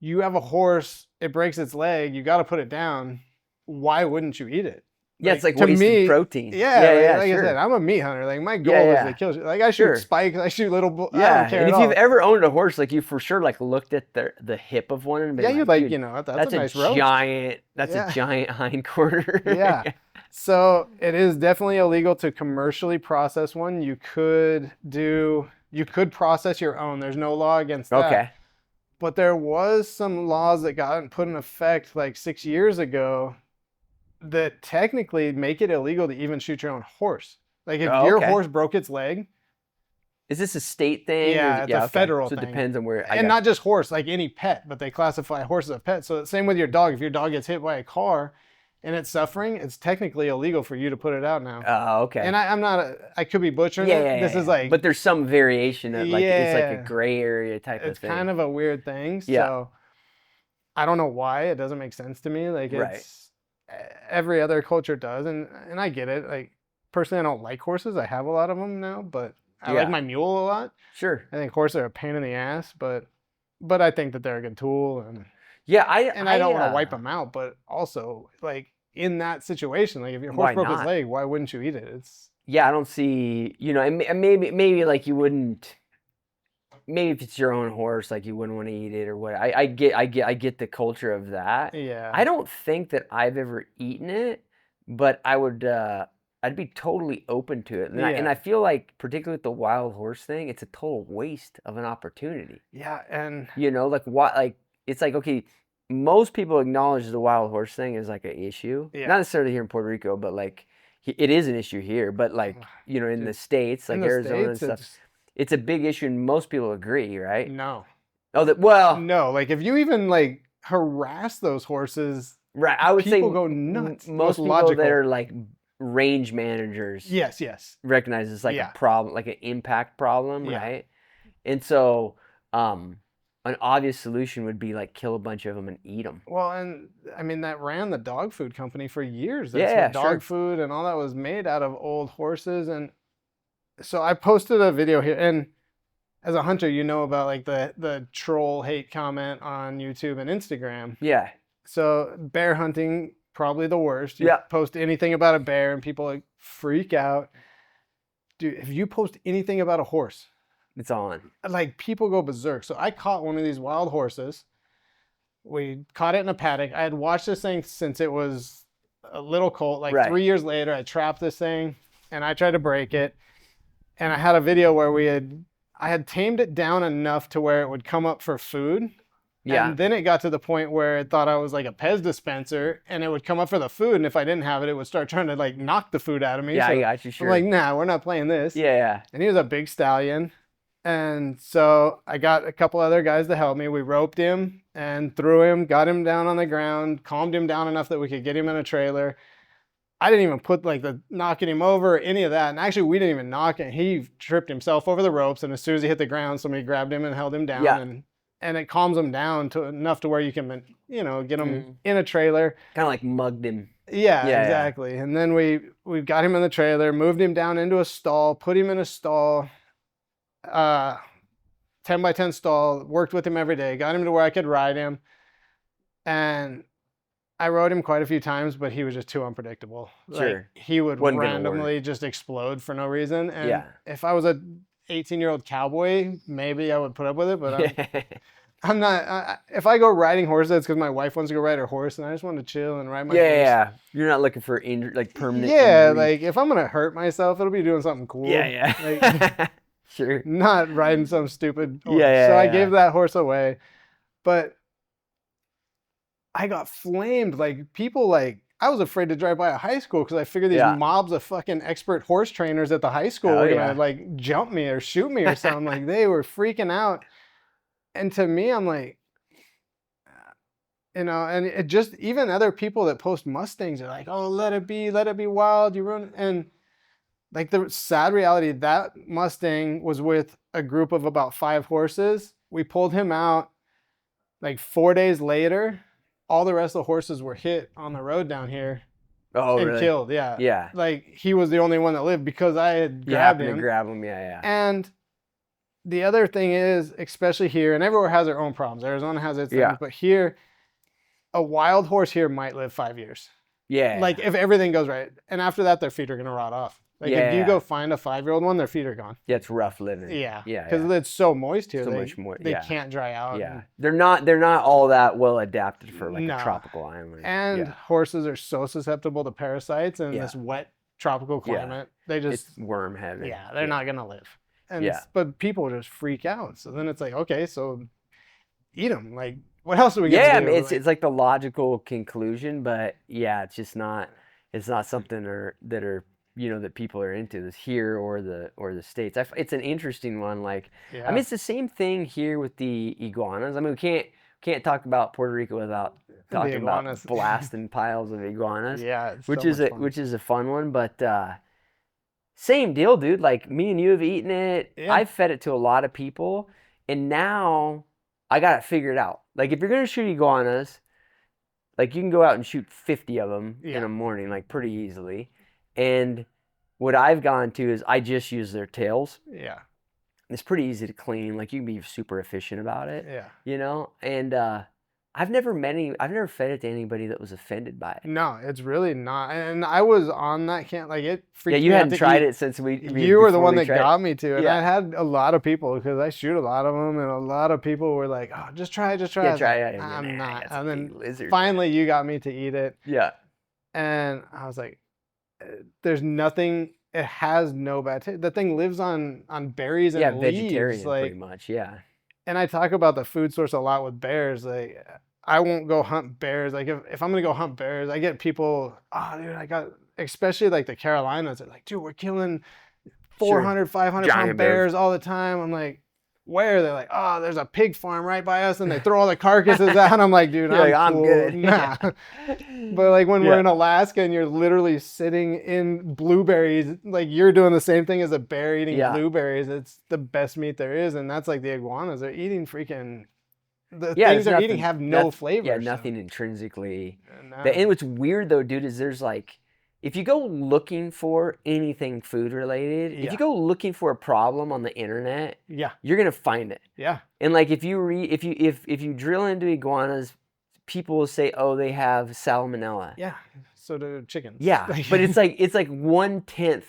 B: you have a horse, it breaks its leg, you got to put it down. Why wouldn't you eat it?
A: Yeah, it's like wasted protein.
B: Yeah, like I said, I'm a meat hunter. Like my goal is to kill. Like I shoot spikes, I shoot little. I don't care
A: and
B: at
A: if you've ever owned a horse, like you for sure like looked at the hip of one and been
B: you're like, you know, that's a nice
A: giant. That's a giant hind quarter.
B: Yeah. So it is definitely illegal to commercially process one. You could process your own. There's no law against that. Okay. But there was some laws that got put in effect like 6 years ago that technically make it illegal to even shoot your own horse. Like if your horse broke its leg.
A: Is this a state thing?
B: Yeah, it's a federal thing.
A: So it depends on where.
B: And not just horse, like any pet, but they classify horse as a pet. So same with your dog. If your dog gets hit by a car and it's suffering, it's technically illegal for you to put it out now.
A: Oh, okay.
B: And I could be butchering it. This is like.
A: But there's some variation of like, it's like a gray area type of thing.
B: It's kind of a weird thing. So I don't know why. It doesn't make sense to me. Like it's. Every other culture does, and I get it. Like personally, I don't like horses. I have a lot of them now, but I like my mule a lot. Sure. I think horses are a pain in the ass, but I think that they're a good tool, and I don't want to wipe them out. But also, like in that situation, like if your horse broke its leg, why wouldn't you eat it?
A: I don't see. You know, and maybe like you wouldn't. Maybe if it's your own horse, like you wouldn't want to eat it or what. I get the culture of that. Yeah. I don't think that I've ever eaten it, but I would. I'd be totally open to it, and I feel like particularly with the wild horse thing, it's a total waste of an opportunity.
B: Yeah, and
A: you know, like what, like it's like okay, most people acknowledge the wild horse thing is like an issue. Yeah. Not necessarily here in Puerto Rico, but like it is an issue here. But like you know, in the States, like Arizona and stuff. It's a big issue, and most people agree, right?
B: No.
A: Oh,
B: no. Like if you even like harass those horses,
A: right? I would say
B: people go nuts.
A: Most people that are like range managers
B: Yes.
A: recognize it's like
B: Yeah.
A: a problem, like an impact problem,
B: Yeah.
A: right? And so, an obvious solution would be like kill a bunch of them and eat them.
B: Well, and I mean, that ran the dog food company for years. That's
A: Yeah,
B: what dog
A: sure.
B: food and all that was made out of old horses. And so I posted a video here, and as a hunter, you know about like the troll hate comment on YouTube and Instagram.
A: Yeah.
B: So bear hunting, probably the worst. You
A: Yeah.
B: post anything about a bear and people like freak out. Dude, if you post anything about a horse,
A: It's on.
B: like people go berserk. So I caught one of these wild horses. We caught it in a paddock. I had watched this thing since it was a little colt. Like
A: Right.
B: 3 years later, I trapped this thing and I tried to break it. And I had a video where I had tamed it down enough to where it would come up for food.
A: Yeah.
B: And then it got to the point where it thought I was like a Pez dispenser, and it would come up for the food. And if I didn't have it, it would start trying to like knock the food out of me.
A: Yeah,
B: So
A: I got you. Sure.
B: I'm like, nah, we're not playing this.
A: yeah.
B: And he was a big stallion. And so I got a couple other guys to help me. We roped him and threw him, got him down on the ground, calmed him down enough that we could get him in a trailer. I didn't even put like the knocking him over or any of that. And actually, we didn't even knock it. He tripped himself over the ropes. And as soon as he hit the ground, somebody grabbed him and held him down.
A: Yeah.
B: And it calms him down to enough to where you can, get him in a trailer.
A: Kind of like mugged him.
B: Yeah,
A: Yeah.
B: exactly. And then we got him in the trailer, moved him down into a stall, put him in a stall, 10 by 10 stall, worked with him every day, got him to where I could ride him. And I rode him quite a few times, but he was just too unpredictable.
A: Sure.
B: Like, he would
A: Wasn't gonna
B: randomly just explode for no reason. And
A: Yeah.
B: if I was a 18-year-old cowboy, maybe I would put up with it, but I'm not. If I go riding horses, it's because my wife wants to go ride her horse, and I just want to chill and ride my horse.
A: Yeah. You're not looking for permanent.
B: Yeah,
A: injury.
B: like if I'm gonna hurt myself, it'll be doing something cool.
A: Yeah.
B: Like,
A: Sure.
B: not riding some stupid horse.
A: Yeah,
B: So I
A: yeah.
B: gave that horse away, but I got flamed. Like people, like I was afraid to drive by a high school because I figured these
A: Yeah.
B: mobs of fucking expert horse trainers at the high school
A: Hell
B: were
A: yeah.
B: gonna like jump me or shoot me or something. Like they were freaking out. And to me, I'm like, and it just, even other people that post Mustangs are like, oh, let it be wild, you ruin it. And like the sad reality, that Mustang was with a group of about 5 horses. We pulled him out like 4 days later. All the rest of the horses were hit on the road down here
A: Oh,
B: and
A: really?
B: killed. Yeah.
A: Yeah.
B: Like he was the only one that lived because I had
A: You
B: grabbed
A: happened
B: him.
A: to grab him. Yeah.
B: And the other thing is, especially here, and everywhere has their own problems. Arizona has its
A: Yeah.
B: things, but here, a wild horse here might live 5 years.
A: Yeah.
B: Like if everything goes right. And after that, their feet are going to rot off. Like if you
A: Yeah.
B: go find a 5-year-old one, their feet are gone.
A: Yeah, it's rough living.
B: Yeah.
A: Yeah.
B: Because it's so moist here.
A: So
B: they,
A: much more.
B: They
A: Yeah.
B: can't dry out.
A: Yeah. They're not all that well adapted for like
B: No.
A: a tropical island.
B: And
A: yeah.
B: horses are so susceptible to parasites in
A: Yeah.
B: this wet tropical
A: Yeah.
B: climate. They just,
A: It's worm heavy.
B: yeah, they're not going to live. And
A: Yeah.
B: But people just freak out. So then it's like, okay, so eat them. Like, what else are we going to
A: Yeah,
B: do?
A: I mean, it's like the logical conclusion, but yeah, it's just not. It's not something that are that people are into this here or the States. It's an interesting one. Like,
B: yeah.
A: I mean, it's the same thing here with the iguanas. I mean, we can't talk about Puerto Rico without talking about
B: iguanas.
A: blasting piles of iguanas.
B: Yeah, it's
A: which
B: so
A: is
B: much fun.
A: which is a fun one, but same deal, dude. Like me and you have eaten it.
B: Yeah.
A: I've fed it to a lot of people, and now I got it figured out. Like if you're gonna shoot iguanas, like you can go out and shoot 50 of them in
B: Yeah.
A: a morning, like pretty easily. And what I've gone to is I just use their tails.
B: Yeah,
A: It's pretty easy to clean. Like you can be super efficient about it,
B: yeah.
A: And I've never fed it to anybody that was offended by it.
B: No, it's really not. And I was on that camp. Like it freaked
A: Yeah, you
B: me out
A: hadn't
B: to
A: tried
B: eat.
A: it since
B: You were the
A: before
B: one
A: we
B: that
A: tried it.
B: got me to, and
A: Yeah.
B: I had a lot of people because I shoot a lot of them, and a lot of people were like, "Oh, just try it, just try
A: Yeah,
B: it."
A: try it. And
B: I'm
A: you're, "Nah,
B: not.
A: that's
B: And
A: a
B: then
A: big lizard."
B: finally, you got me to eat it,
A: Yeah.
B: and I was like, "There's nothing. It has no bad taste. The thing lives on berries and
A: Yeah,
B: leaves,
A: vegetarian
B: like."
A: pretty much. Yeah.
B: And I talk about the food source a lot with bears. Like, I won't go hunt bears. Like, if I'm gonna go hunt bears, I get people, oh, dude, I got, especially like the Carolinas, they're like, dude, we're killing 400, 500
A: Giant
B: pound
A: bears.
B: bears all the time. I'm like, where? They're like, oh, there's a pig farm right by us, and they throw all the carcasses out. I'm like, dude,
A: You're like, I'm
B: cool.
A: good.
B: Nah. But like when we're in Alaska and you're literally sitting in blueberries, like you're doing the same thing as a bear eating blueberries. It's the best meat there is, and that's like the iguanas. They're eating freaking the things they're eating have no flavor.
A: Yeah, nothing intrinsically.
B: No.
A: And what's weird though, dude, is there's like, if you go looking for anything food related, if you go looking for a problem on the internet, you're gonna find it.
B: Yeah.
A: And like if you drill into iguanas, people will say, oh, they have salmonella.
B: Yeah. So do chickens.
A: Yeah. But it's like 1/10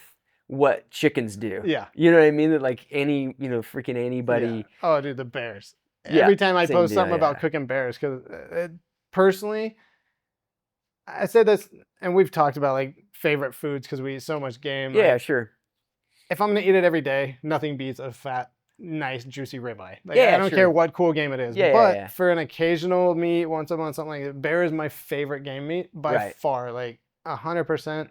A: what chickens do.
B: Yeah.
A: You know what I mean? That like any, freaking anybody.
B: Yeah. Oh, dude, the bears.
A: Yeah,
B: every time I post something about cooking bears, because personally, I said this, and we've talked about like favorite foods because we eat so much game.
A: Yeah,
B: like,
A: sure.
B: If I'm gonna eat it every day, nothing beats a fat, nice, juicy ribeye. Like, I don't care what cool game it is. But for an occasional meat, once a month, something like that, bear is my favorite game meat by far, like 100%.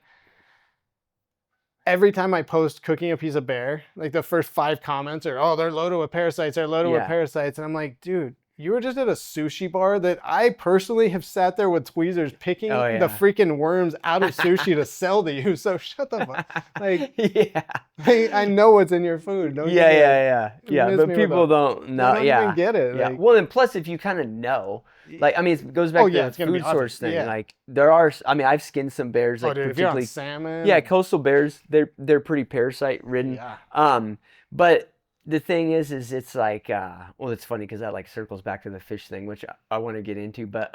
B: Every time I post cooking a piece of bear, like the first 5 comments are, oh, they're loaded with parasites, they're loaded with parasites. And I'm like, dude, you were just at a sushi bar that I personally have sat there with tweezers picking the freaking worms out of sushi to sell to you. So shut the fuck. Like, I know what's in your food. Don't
A: Yeah. But people don't know.
B: They don't even get it.
A: Yeah.
B: Like,
A: well, and plus, if you kind of know, like, I mean, it goes back to the food source thing. Like, there are, I mean, I've skinned some bears, like,
B: dude,
A: particularly
B: if you're on salmon.
A: Yeah, coastal bears. They're pretty parasite ridden.
B: Yeah.
A: But the thing is it's like, well, it's funny because that like circles back to the fish thing, which I want to get into. But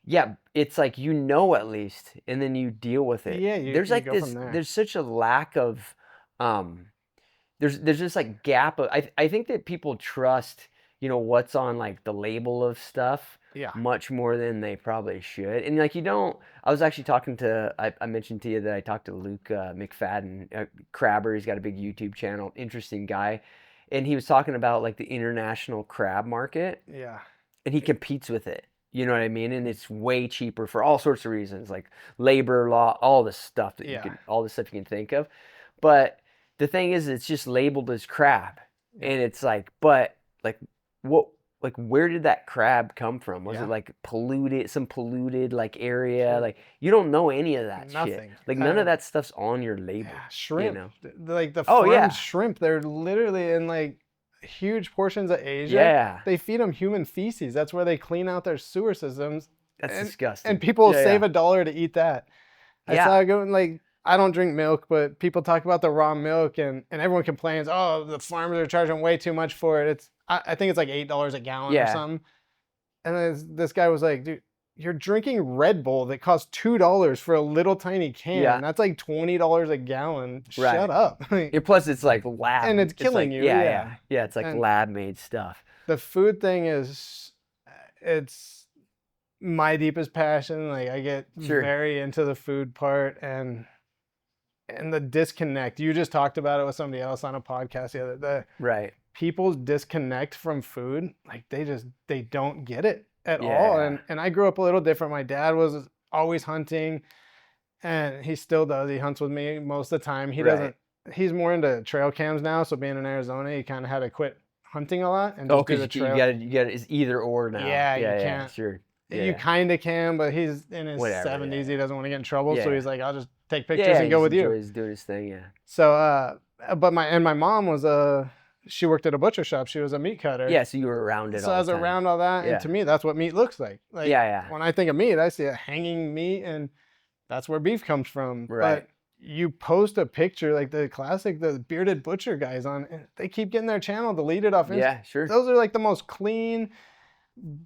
A: yeah, it's like, at least, and then you deal with it.
B: Yeah,
A: there's like this. There's such a lack of, there's this like gap of. I think that people trust, what's on like the label of stuff.
B: Yeah.
A: Much more than they probably should. And like, I was actually talking to, I mentioned to you that I talked to Luke McFadden, crabber. He's got a big YouTube channel, interesting guy. And he was talking about like the international crab market.
B: Yeah.
A: And he competes with it. You know what I mean? And it's way cheaper for all sorts of reasons, like labor law, all the stuff that all the stuff you can think of. But the thing is, it's just labeled as crab. And it's like, but like, what? Like, where did that crab come from? Was it like some polluted like area? Like, you don't know any of that shit. Like, none of that stuff's on your label.
B: Yeah, shrimp. Like the farmed shrimp, they're literally in like huge portions of Asia.
A: Yeah.
B: They feed them human feces. That's where they clean out their sewer systems.
A: That's disgusting.
B: And people save $1 to eat that. I saw it going like, I don't drink milk, but people talk about the raw milk and everyone complains, oh, the farmers are charging way too much for it. I think it's like $8 a gallon or something. And then this guy was like, dude, you're drinking Red Bull that costs $2 for a little tiny can.
A: Yeah.
B: That's like $20 a gallon. Shut up.
A: Plus, it's like lab.
B: And it's killing you.
A: Yeah, it's like lab-made stuff.
B: The food thing it's my deepest passion. Like, I get very into the food part and the disconnect. You just talked about it with somebody else on a podcast the other day.
A: Right.
B: People's disconnect from food, like they don't get it at all. And I grew up a little different. My dad was always hunting, and he still does. He hunts with me most of the time. He doesn't. He's more into trail cams now. So being in Arizona, he kind of had to quit hunting a lot and just do the trail.
A: You got it's either or now.
B: Yeah, you can't.
A: Sure.
B: You kind of can, but he's in his 70s. He doesn't want to get in trouble, so he's like, I'll just take pictures and go with you.
A: He's doing his thing. Yeah.
B: So, but my mom was she worked at a butcher shop. She was a meat cutter.
A: Yeah, so you were around it all the time.
B: So I was around all that, and to me, that's what meat looks like. Like, when I think of meat, I see a hanging meat, and that's where beef comes from.
A: Right.
B: But you post a picture, like the classic, the bearded butcher guys on, and they keep getting their channel deleted off Instagram.
A: Yeah, sure.
B: Those are like the most clean,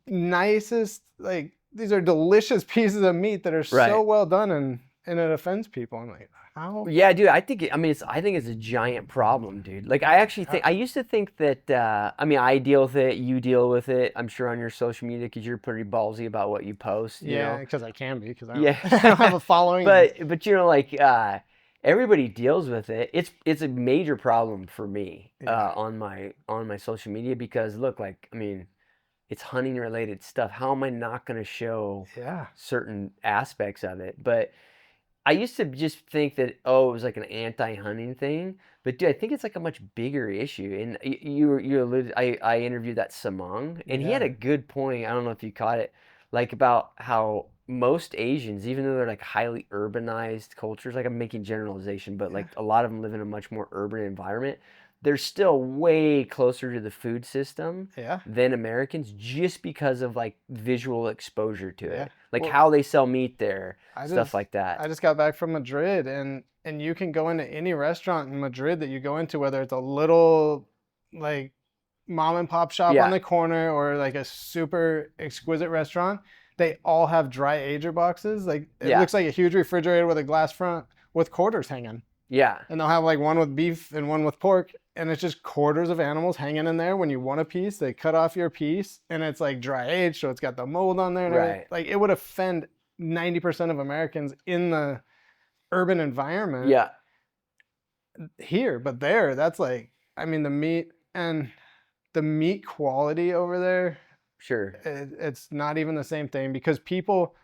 B: nicest, like, these are delicious pieces of meat that are so well done, and it offends people. I'm like, how?
A: Yeah, dude, I think it's a giant problem, dude. Like, I actually think, I used to think that, I deal with it, you deal with it, I'm sure on your social media, because you're pretty ballsy about what you post.
B: Yeah, because I can be, because I don't have a following.
A: But like, everybody deals with it. It's a major problem for me on my social media, because look, like, it's hunting related stuff. How am I not going to show certain aspects of it? But I used to just think that, oh, it was like an anti-hunting thing, but dude, I think it's like a much bigger issue. And you alluded, I interviewed that Samang, and he had
B: Yeah.
A: a good point. I don't know if you caught it, like about how most Asians, even though they're like highly urbanized cultures, like I'm making generalization, but
B: Yeah.
A: like a lot of them live in a much more urban environment, they're still way closer to the food system
B: Yeah.
A: than Americans just because of like visual exposure to
B: Yeah.
A: it, like
B: Well,
A: how they sell meat there,
B: I
A: stuff
B: just
A: like that.
B: I just got back from Madrid, and you can go into any restaurant in Madrid that you go into, whether it's a little like mom and pop shop on
A: Yeah.
B: the corner or like a super exquisite restaurant. They all have dry ager boxes. Like it
A: Yeah.
B: looks like a huge refrigerator with a glass front with quarters hanging.
A: Yeah.
B: And they'll have like one with beef and one with pork, and it's just quarters of animals hanging in there. When you want a piece, they cut off your piece, and it's like dry aged, so it's got the mold on there and everything.
A: Right.
B: Like it would offend 90% of Americans in the urban environment
A: Yeah.
B: here, but there, that's like, I mean, the meat quality over there,
A: Sure.
B: it's not even the same thing because people,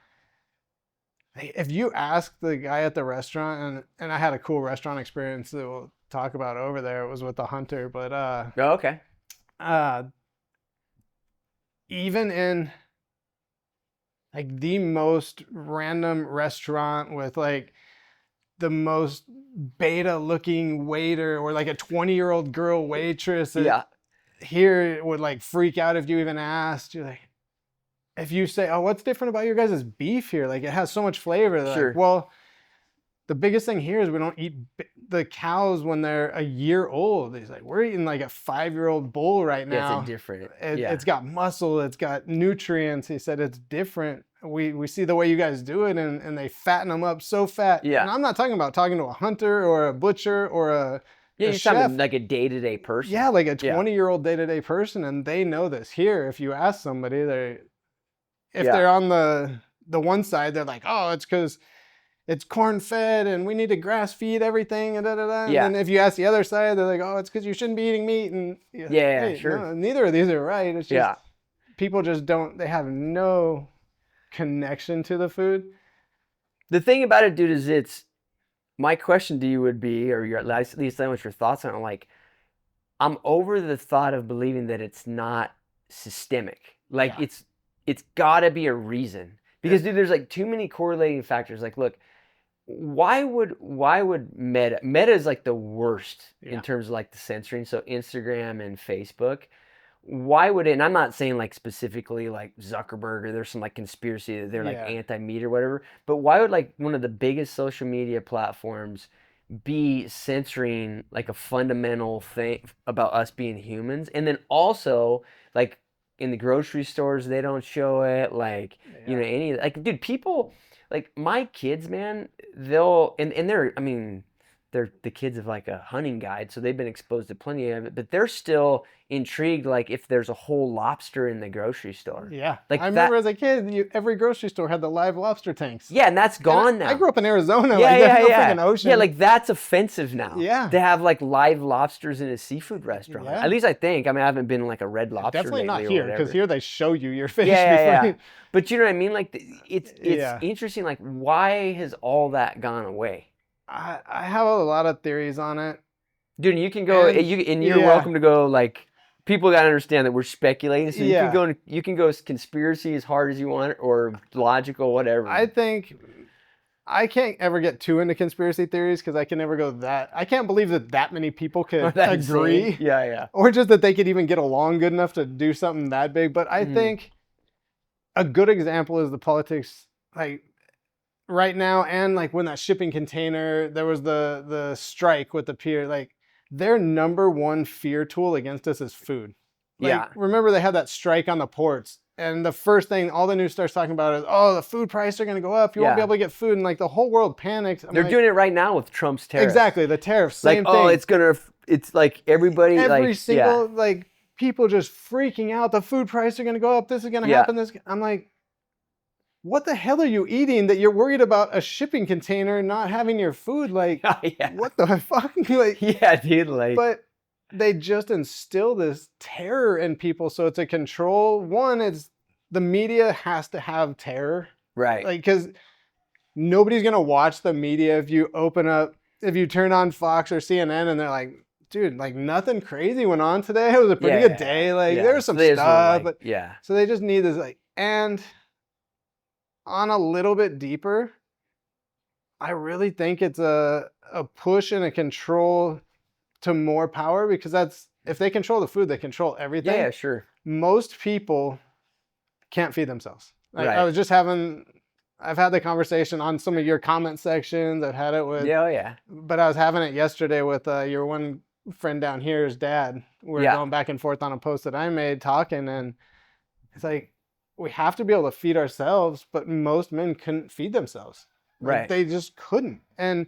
B: if you ask the guy at the restaurant, and I had a cool restaurant experience that we'll talk about over there. It was with the hunter, but
A: Oh, okay.
B: uh, even in like the most random restaurant with like the most beta looking waiter or like a 20-year-old girl waitress that
A: Yeah.
B: here would like freak out if you even asked. You're like, if you say, oh, what's different about your guys' beef here? Like it has so much flavor. They're
A: Sure.
B: like, well, the biggest thing here is we don't eat the cows when they're a year old. He's like, we're eating like a 5-year-old bull right
A: Yeah,
B: now.
A: it's a different.
B: It,
A: Yeah.
B: It's got muscle, it's got nutrients. He said it's different. We see the way you guys do it, and they fatten them up so fat.
A: Yeah.
B: And I'm not talking to a hunter or a butcher or a
A: Yeah,
B: a
A: you're
B: chef.
A: talking like a day-to-day person.
B: Yeah, like a
A: Yeah.
B: 20-year-old day-to-day person, and they know this. Here, if you ask somebody, if
A: Yeah.
B: they're on the one side, they're like, oh, it's because it's corn fed and we need to grass feed everything and da da da.
A: Yeah.
B: And then if you ask the other side, they're like, oh, it's because you shouldn't be eating meat. And you're like,
A: Yeah,
B: "Hey,
A: sure.
B: no, neither of these are right. It's just
A: Yeah.
B: people just don't. They have no connection to the food.
A: The thing about it, dude, is my question to you would be, or at least I want your thoughts on it. Like, I'm over the thought of believing that it's not systemic. Like
B: Yeah.
A: it's got to be a reason because dude, there's like too many correlating factors. Like, look, why would Meta is like the worst
B: Yeah.
A: in terms of like the censoring. So Instagram and Facebook. Why would it? And I'm not saying like specifically like Zuckerberg or there's some like conspiracy that they're like
B: Yeah.
A: anti-meat or whatever. But why would like one of the biggest social media platforms be censoring like a fundamental thing about us being humans? And then also like in the grocery stores they don't show it. Like you know any like dude, people like my kids, man, they'll and they're I mean they're the kids of like a hunting guide, so they've been exposed to plenty of it, but they're still intrigued like if there's a whole lobster in the grocery store.
B: Yeah.
A: Like
B: I remember as a kid, every grocery store had the live lobster tanks.
A: Yeah, and that's gone
B: And
A: now.
B: I grew up in Arizona.
A: Yeah,
B: like,
A: yeah,
B: there's no
A: yeah.
B: freaking ocean.
A: Yeah, like that's offensive now.
B: Yeah.
A: To have like live lobsters in a seafood restaurant.
B: Yeah.
A: At least I think. I mean, I haven't been in like a Red Lobster
B: Definitely not
A: lately or
B: here, because
A: whatever.
B: here they show you your fish
A: Yeah,
B: before
A: yeah. But you know what I mean? Like it's
B: Yeah.
A: interesting. Like why has all that gone away?
B: I have a lot of theories on it.
A: Dude, you can go and you're
B: yeah.
A: welcome to go like people gotta understand that we're speculating. So
B: Yeah.
A: you can go conspiracy as hard as you want or logical, whatever.
B: I think I can't ever get too into conspiracy theories because I can never go that. I can't believe that many people could
A: That
B: agree.
A: insane. Yeah, yeah.
B: Or just that they could even get along good enough to do something that big. But I think a good example is the politics, like right now, and like when that shipping container, there was the strike with the pier. Like their number one fear tool against us is food. Like,
A: Yeah.
B: remember they had that strike on the ports, and the first thing all the news starts talking about is, oh, the food prices are going to go up. You won't be
A: Yeah.
B: able to get food, and like the whole world panics. I'm
A: They're
B: like,
A: doing it right now with Trump's tariffs.
B: exactly the tariffs.
A: Like,
B: Same
A: oh,
B: thing.
A: it's like everybody
B: Every
A: like
B: single like people just freaking out. The food prices are going to go up. This is going to
A: Yeah.
B: happen. This. I'm like, what the hell are you eating that you're worried about a shipping container not having your food? Like,
A: yeah.
B: what the fuck? Like,
A: Yeah, dude, like
B: but they just instill this terror in people. So it's a control. One, it's the media has to have terror.
A: right.
B: Like, because nobody's going to watch the media if you turn on Fox or CNN and they're like, dude, like nothing crazy went on today. It was a pretty good day. Like there was some stuff. But so they just need this like, and on a little bit deeper, I really think it's a push and a control to more power, because that's, if they control the food, they control everything.
A: Yeah, sure.
B: Most people can't feed themselves. Like,
A: Right.
B: I've had the conversation on some of your comment sections. I've had it with, but I was having it yesterday with your one friend down here's dad. We're going back and forth on a post that I made talking, and it's like, we have to be able to feed ourselves, but most men couldn't feed themselves. Like,
A: Right.
B: they just couldn't. And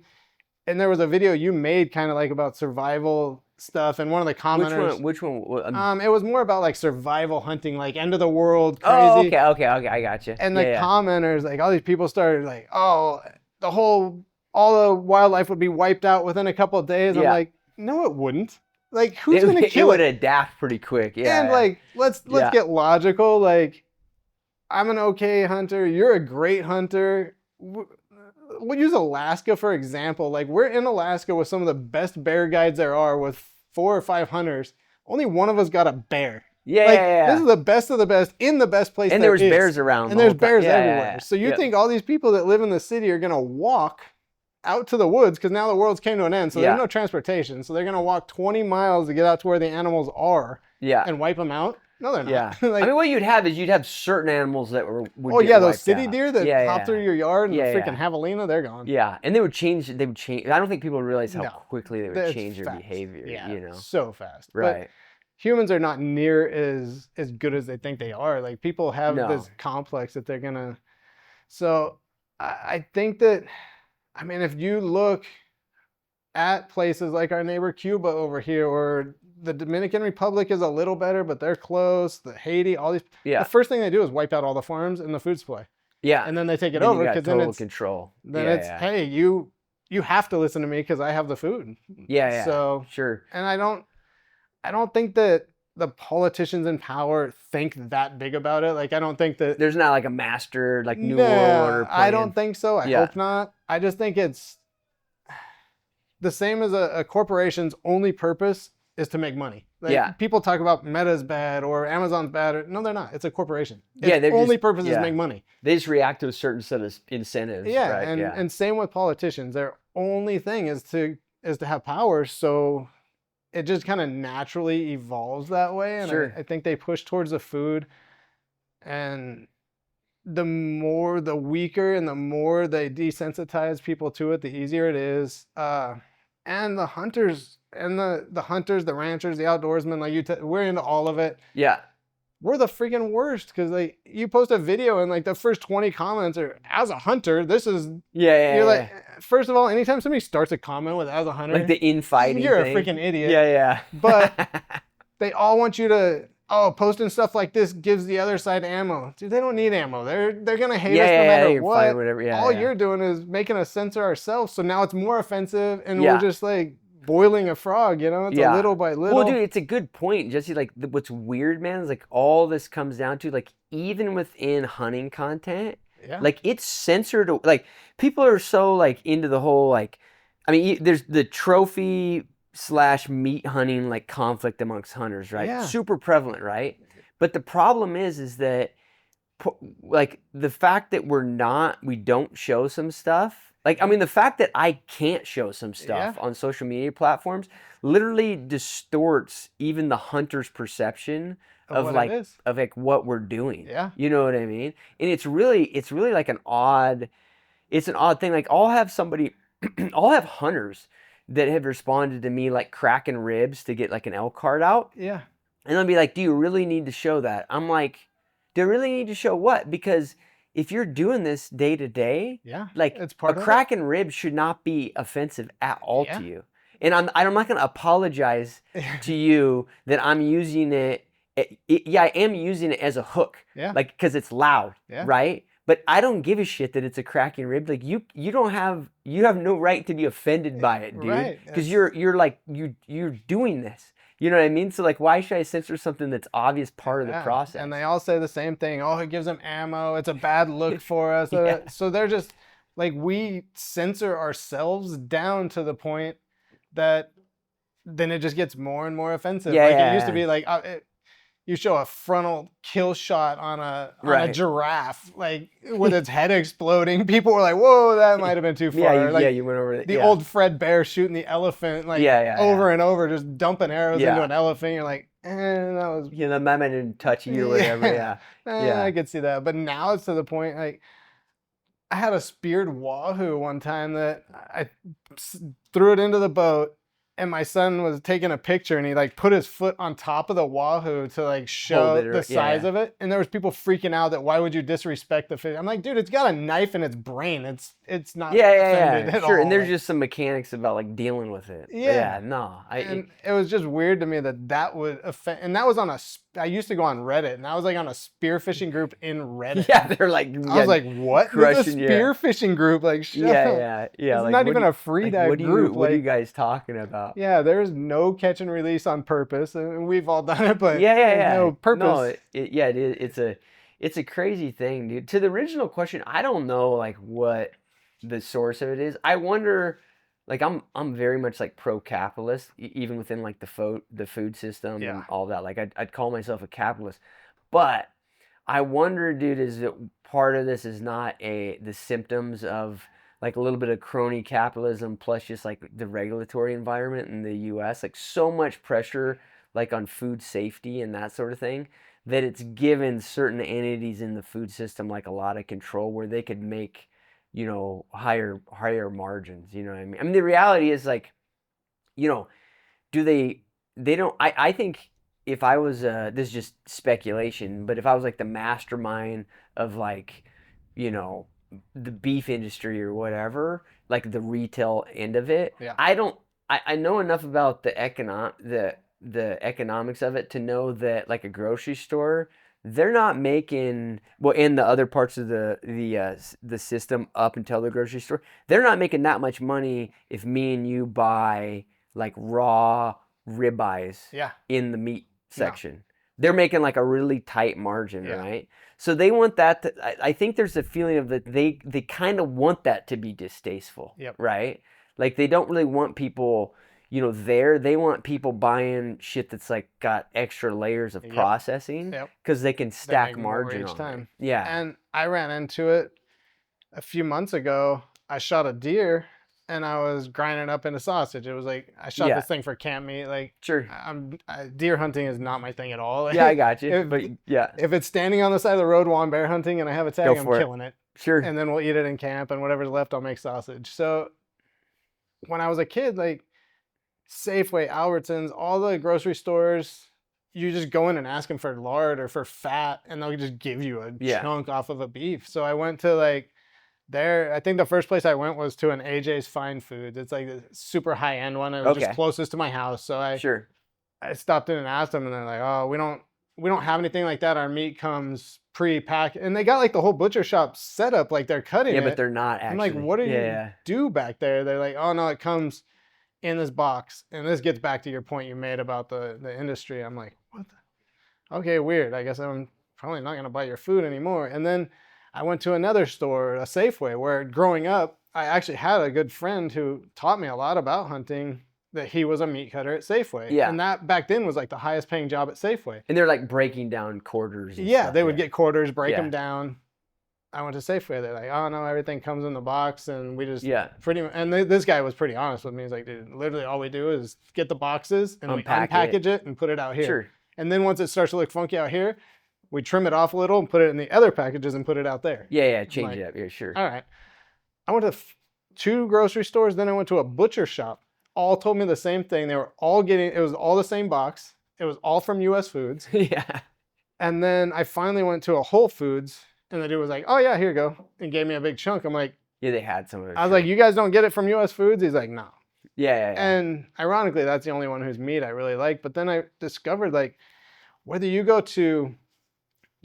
B: there was a video you made kind of like about survival stuff, and one of the commenters.
A: Which one?
B: It was more about like survival hunting, like end of the world, crazy.
A: Oh, okay, I got you.
B: And the commenters, like all these people started like, oh, all the wildlife would be wiped out within a couple of days. I'm like, no, it wouldn't. Like, who's gonna kill it?
A: It would adapt pretty quick. Yeah.
B: And like, let's get logical. Like, I'm an okay hunter. You're a great hunter. We'll use Alaska for example. Like, we're in Alaska with some of the best bear guides there are, with 4 or 5 hunters. Only one of us got a bear. This is the best of the best in the best place.
A: And there was bears around.
B: And there's bears everywhere. So you think all these people that live in the city are gonna walk out to the woods, because now the world's came to an end, so there's no transportation. So they're gonna walk 20 miles to get out to where the animals are. And wipe them out? No, they're not.
A: Like, I mean, what you'd have certain animals that would
B: those city deer that hop through your yard, and the freaking javelina, they're gone.
A: Yeah, and they would change. I don't think people realize how quickly they would change their behavior.
B: Yeah, so fast.
A: Right.
B: But humans are not near as good as they think they are. Like, people have this complex that they're gonna. So I think that, I mean, if you look at places like our neighbor Cuba over here, or the Dominican Republic is a little better, but they're close. The Haiti, all these. The first thing they do is wipe out all the farms and the food supply. Yeah. And then they take it over, because then it's
A: control.
B: Then it's hey, you have to listen to me because I have the food.
A: Yeah.
B: So
A: sure.
B: And I don't think that the politicians in power think that big about it. Like, I don't think that
A: there's not like a master like new world order plan.
B: I don't think so. I hope not. I just think it's the same as a corporation's only purpose is to make money. Like, people talk about Meta's bad or Amazon's bad. No, they're not. It's a corporation. Its only purpose is to make money.
A: They just react to a certain set of incentives.
B: Yeah, right? And same with politicians. Their only thing is to have power. So it just kind of naturally evolves that way. And I think they push towards the food. And the weaker and the more they desensitize people to it, the easier it is. And the hunters and the hunters, the ranchers, the outdoorsmen, like we're into all of it. Yeah. We're the freaking worst, because like, you post a video and like the first 20 comments are, as a hunter, this is you're like, first of all, anytime somebody starts a comment with as a hunter,
A: like the infighting,
B: you're a freaking idiot.
A: Yeah.
B: But they all want you to posting stuff like this gives the other side ammo. Dude, they don't need ammo. They're gonna hate us no matter what. Whatever. All you're doing is making us censor ourselves, so now it's more offensive, and we're just like boiling a frog, you know? It's a little by little.
A: Well, dude, it's a good point, Jesse. Like, what's weird, man, is like all this comes down to, like, even within hunting content, like, it's censored. Like, people are so like into the whole, like, I mean, there's the trophy / meat hunting like conflict amongst hunters, right? Super prevalent, right? But the problem is that like the fact that we don't show some stuff. Like, I mean, the fact that I can't show some stuff on social media platforms literally distorts even the hunter's perception of what we're doing. Yeah. You know what I mean? And it's really like an odd thing. Like, I'll have hunters that have responded to me like cracking ribs to get like an elk card out. Yeah. And they'll be like, do you really need to show that? I'm like, do I really need to show what? Because if you're doing this day to day, like, it's part of cracking rib should not be offensive at all to you. And I'm not going to apologize to you that I'm using it. I am using it as a hook, like, because it's loud, right? But I don't give a shit that it's a cracking rib. Like, you have no right to be offended by it, dude. Because you're doing this. You know what I mean? So, like, why should I censor something that's obvious part of the process?
B: And they all say the same thing. Oh, it gives them ammo. It's a bad look for us. So they're just Like we censor ourselves down to the point that then it just gets more and more offensive.
A: Yeah,
B: Like
A: yeah,
B: it used to
A: yeah.
B: be like you show a frontal kill shot on a
A: Right.
B: giraffe, like with its head exploding. People were like, "Whoa, that might have been too
A: Yeah,
B: far." Like
A: you went over it.
B: the
A: Yeah.
B: old Fred Bear shooting the elephant, like
A: Yeah, yeah, yeah.
B: over and over, just dumping arrows into
A: Yeah.
B: an elephant. You're like, that was
A: You know, the man didn't touch you or whatever.
B: yeah,
A: Yeah. Yeah.
B: I could see that. But now it's to the point like I had a speared wahoo one time that I threw it into the boat, and my son was taking a picture, and he like put his foot on top of the wahoo to like
A: Hold
B: show
A: it or-
B: the size
A: yeah.
B: of it. And there was people freaking out that why would you disrespect the fish? I'm like, dude, it's got a knife in its brain. It's not
A: Yeah,
B: offended
A: yeah.
B: at
A: Sure.
B: all.
A: And there's
B: Like,
A: just some mechanics about like dealing with it. But
B: Yeah.
A: no.
B: and it was just weird to me that would offend. And that was on I used to go on Reddit, and I was like on a spearfishing group in Reddit.
A: Yeah, they're like,
B: I was like, what? There's a
A: crushing you.
B: spearfishing group. Like, shut
A: Yeah,
B: up.
A: yeah, yeah.
B: It's
A: Like,
B: not
A: what
B: even
A: do you-
B: a free
A: like,
B: dive group.
A: What are you
B: Like,
A: guys talking about?
B: yeah, there's no catch and release on purpose, and we've all done it, but
A: Yeah, yeah,
B: there's
A: yeah.
B: no purpose.
A: No, yeah, it is. It's a crazy thing, dude. To the original question, I don't know like what the source of it is. I wonder, like I'm very much like pro-capitalist, even within like the food system
B: Yeah.
A: and all that. Like I'd call myself a capitalist, but I wonder, dude, is that part of this is not the symptoms of like a little bit of crony capitalism plus just like the regulatory environment in the US, like so much pressure like on food safety and that sort of thing that it's given certain entities in the food system like a lot of control where they could make, you know, higher margins, you know what I mean? I mean the reality is like, you know, do they don't I think if I was this is just speculation, but if I was like the mastermind of like, you know, the beef industry or whatever, like the retail end of it,
B: Yeah.
A: I know enough about the economics of it to know that like a grocery store, they're not making well in the other parts of the system up until the grocery store, they're not making that much money if me and you buy like raw ribeyes
B: Yeah.
A: in the meat
B: No.
A: section. They're making like a really tight margin,
B: Yeah.
A: right? So they want that I think there's a feeling of that they kind of want that to be distasteful,
B: Yep.
A: right? Like they don't really want people, you know, they want people buying shit that's like got extra layers of
B: Yep.
A: processing
B: Yep.
A: because they can
B: They
A: stack
B: make more
A: margin
B: each
A: on
B: time.
A: it. Yeah.
B: And I ran into it a few months ago. I shot a deer, and I was grinding it up into sausage. It was like I shot
A: Yeah.
B: this thing for camp meat. Like,
A: Sure.
B: deer hunting is not my thing at all. Like,
A: Yeah, I got you.
B: if,
A: But yeah,
B: if it's standing on the side of the road while I'm bear hunting and I have a tag,
A: Go
B: I'm
A: for it.
B: killing it.
A: sure.
B: And then we'll eat it in camp, and whatever's left, I'll make sausage. So when I was a kid, like Safeway, Albertsons, all the grocery stores, you just go in and ask them for lard or for fat, and they'll just give you a
A: Yeah.
B: chunk off of a beef. So I went to like there. I think the first place I went was to an AJ's Fine Foods. It's like a super high end one. It was
A: Okay.
B: just closest to my house. So
A: Sure.
B: I stopped in and asked them, and they're like, "Oh, we don't have anything like that. Our meat comes pre-packed." And they got like the whole butcher shop set up, like they're cutting
A: Yeah,
B: it.
A: but they're not actually.
B: I'm like, what do you
A: Yeah.
B: do back there? They're like, "Oh no, it comes in this box." And this gets back to your point you made about the industry. I'm like, what the? Okay, weird. I guess I'm probably not gonna buy your food anymore. And then I went to another store, a Safeway, where growing up, I actually had a good friend who taught me a lot about hunting, that he was a meat cutter at Safeway.
A: Yeah.
B: And that back then was like the highest paying job at Safeway.
A: And they're like breaking down quarters. And
B: Yeah,
A: stuff,
B: they would get quarters, break
A: Yeah.
B: them down. I went to Safeway. They're like, "Oh no, everything comes in the box," and we just
A: Yeah.
B: pretty much. And this guy was pretty honest with me. He's like, "Dude, literally all we do is get the boxes and we
A: Unpack
B: unpackage it and put it out here.
A: Sure.
B: And then once it starts to look funky out here, we trim it off a little and put it in the other packages and put it out there."
A: Yeah. Change
B: Like,
A: it up. Yeah. Sure.
B: All right. I went to 2 grocery stores, then I went to a butcher shop. All told me the same thing. They were all getting. It was all the same box. It was all from U.S. Foods.
A: Yeah.
B: And then I finally went to a Whole Foods, and the dude was like, "Oh yeah, here you go," and gave me a big chunk. I'm like,
A: Yeah. They had some of it.
B: I was like, "You guys don't get it from U.S. Foods?" He's like, "No."
A: Yeah.
B: And ironically, that's the only one whose meat I really like. But then I discovered, like, whether you go to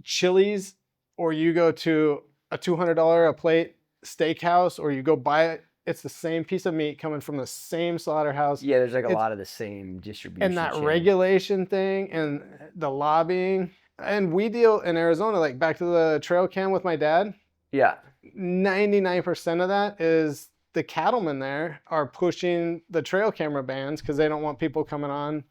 B: Chili's or you go to a $200 a plate steakhouse or you go buy it, it's the same piece of meat coming from the same slaughterhouse.
A: Yeah. There's like a
B: It's-
A: lot of the same distribution.
B: And that
A: chain.
B: regulation thing and the lobbying. And we deal in Arizona, like back to the trail cam with my dad.
A: Yeah.
B: 99% of that is the cattlemen there are pushing the trail camera bans because they don't want people coming on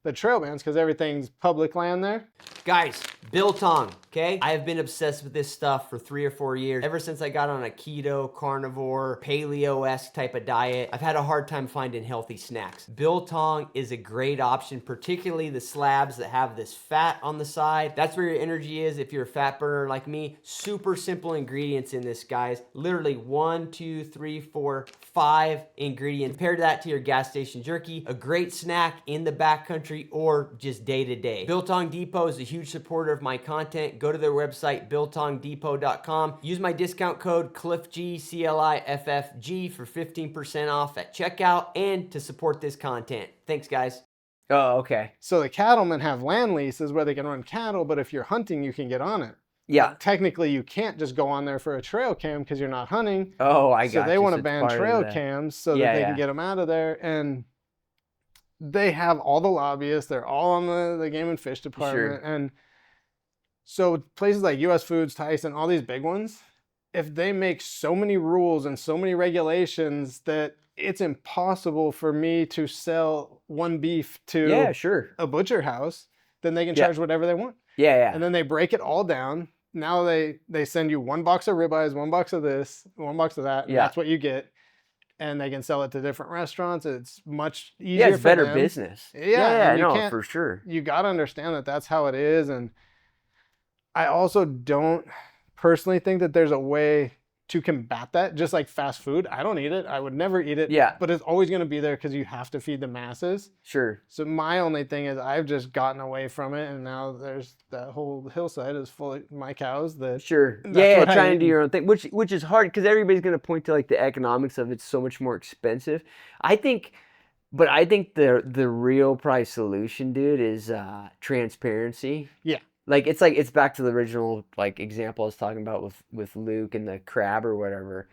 B: the trail bans because everything's public land there.
A: Guys, biltong, okay? I have been obsessed with this stuff for 3 or 4 years. Ever since I got on a keto, carnivore, paleo-esque type of diet, I've had a hard time finding healthy snacks. Biltong is a great option, particularly the slabs that have this fat on the side. That's where your energy is if you're a fat burner like me. Super simple ingredients in this, guys. Literally 1, 2, 3, 4, 5 ingredients. Compare that to your gas station jerky. A great snack in the backcountry or just day to day. Biltong Depot is a huge supporter of my content. Go to their website, biltongdepot.com. Use my discount code CLIFFG, CLIFFG for 15% off at checkout and to support this content. Thanks, guys. Oh, okay.
B: So the cattlemen have land leases where they can run cattle, but if you're hunting, you can get on it.
A: Yeah.
B: But technically, you can't just go on there for a trail cam because you're not hunting.
A: Oh, I got
B: So
A: you.
B: they want
A: So
B: to
A: it's
B: ban
A: part of
B: trail
A: the-
B: cams so
A: Yeah,
B: that they
A: yeah.
B: can get them out of there. And they have all the lobbyists. They're all on the Game and Fish Department. And so places like US Foods, Tyson, all these big ones, if they make so many rules and so many regulations that it's impossible for me to sell one beef to
A: Yeah, sure.
B: a butcher house, then they can
A: Yeah.
B: charge whatever they want.
A: Yeah, yeah.
B: And then they break it all down. Now they send you 1 box of ribeyes, 1 box of this, 1 box of that, and
A: Yeah.
B: that's what you get. And they can sell it to different restaurants. It's much easier
A: Yeah, it's
B: for
A: better
B: them.
A: business.
B: Yeah, and you
A: no,
B: can't-
A: for sure.
B: You got to understand that that's how it is. And I also don't personally think that there's a way to combat that, just like fast food. I don't eat it. I would never eat it.
A: Yeah.
B: But it's always going to be there because you have to feed the masses.
A: Sure.
B: So my only thing is I've just gotten away from it, and now there's that whole hillside is full of my cows. That
A: Sure.
B: That's
A: Yeah,
B: what I
A: trying to
B: eat.
A: do your own thing, which is hard because everybody's gonna point to like the economics of it's so much more expensive. I think the real price solution, dude, is transparency.
B: Yeah.
A: Like it's back to the original like example I was talking about with Luke and the crab or whatever.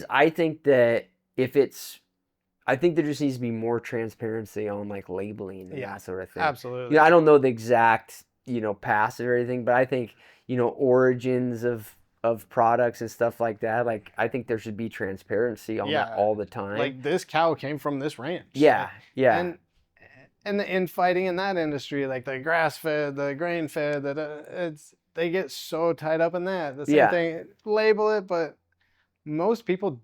A: I think there just needs to be more transparency on like labeling and that sort of thing.
B: Absolutely.
A: You know, I don't know the exact, pass or anything, but I think, origins of products and stuff like that. Like, I think there should be transparency on that all the time.
B: Like this cow came from this ranch.
A: Yeah, yeah.
B: And the infighting in that industry, like the grass fed, the grain fed, they get so tied up in that. The same thing, label it, but most people,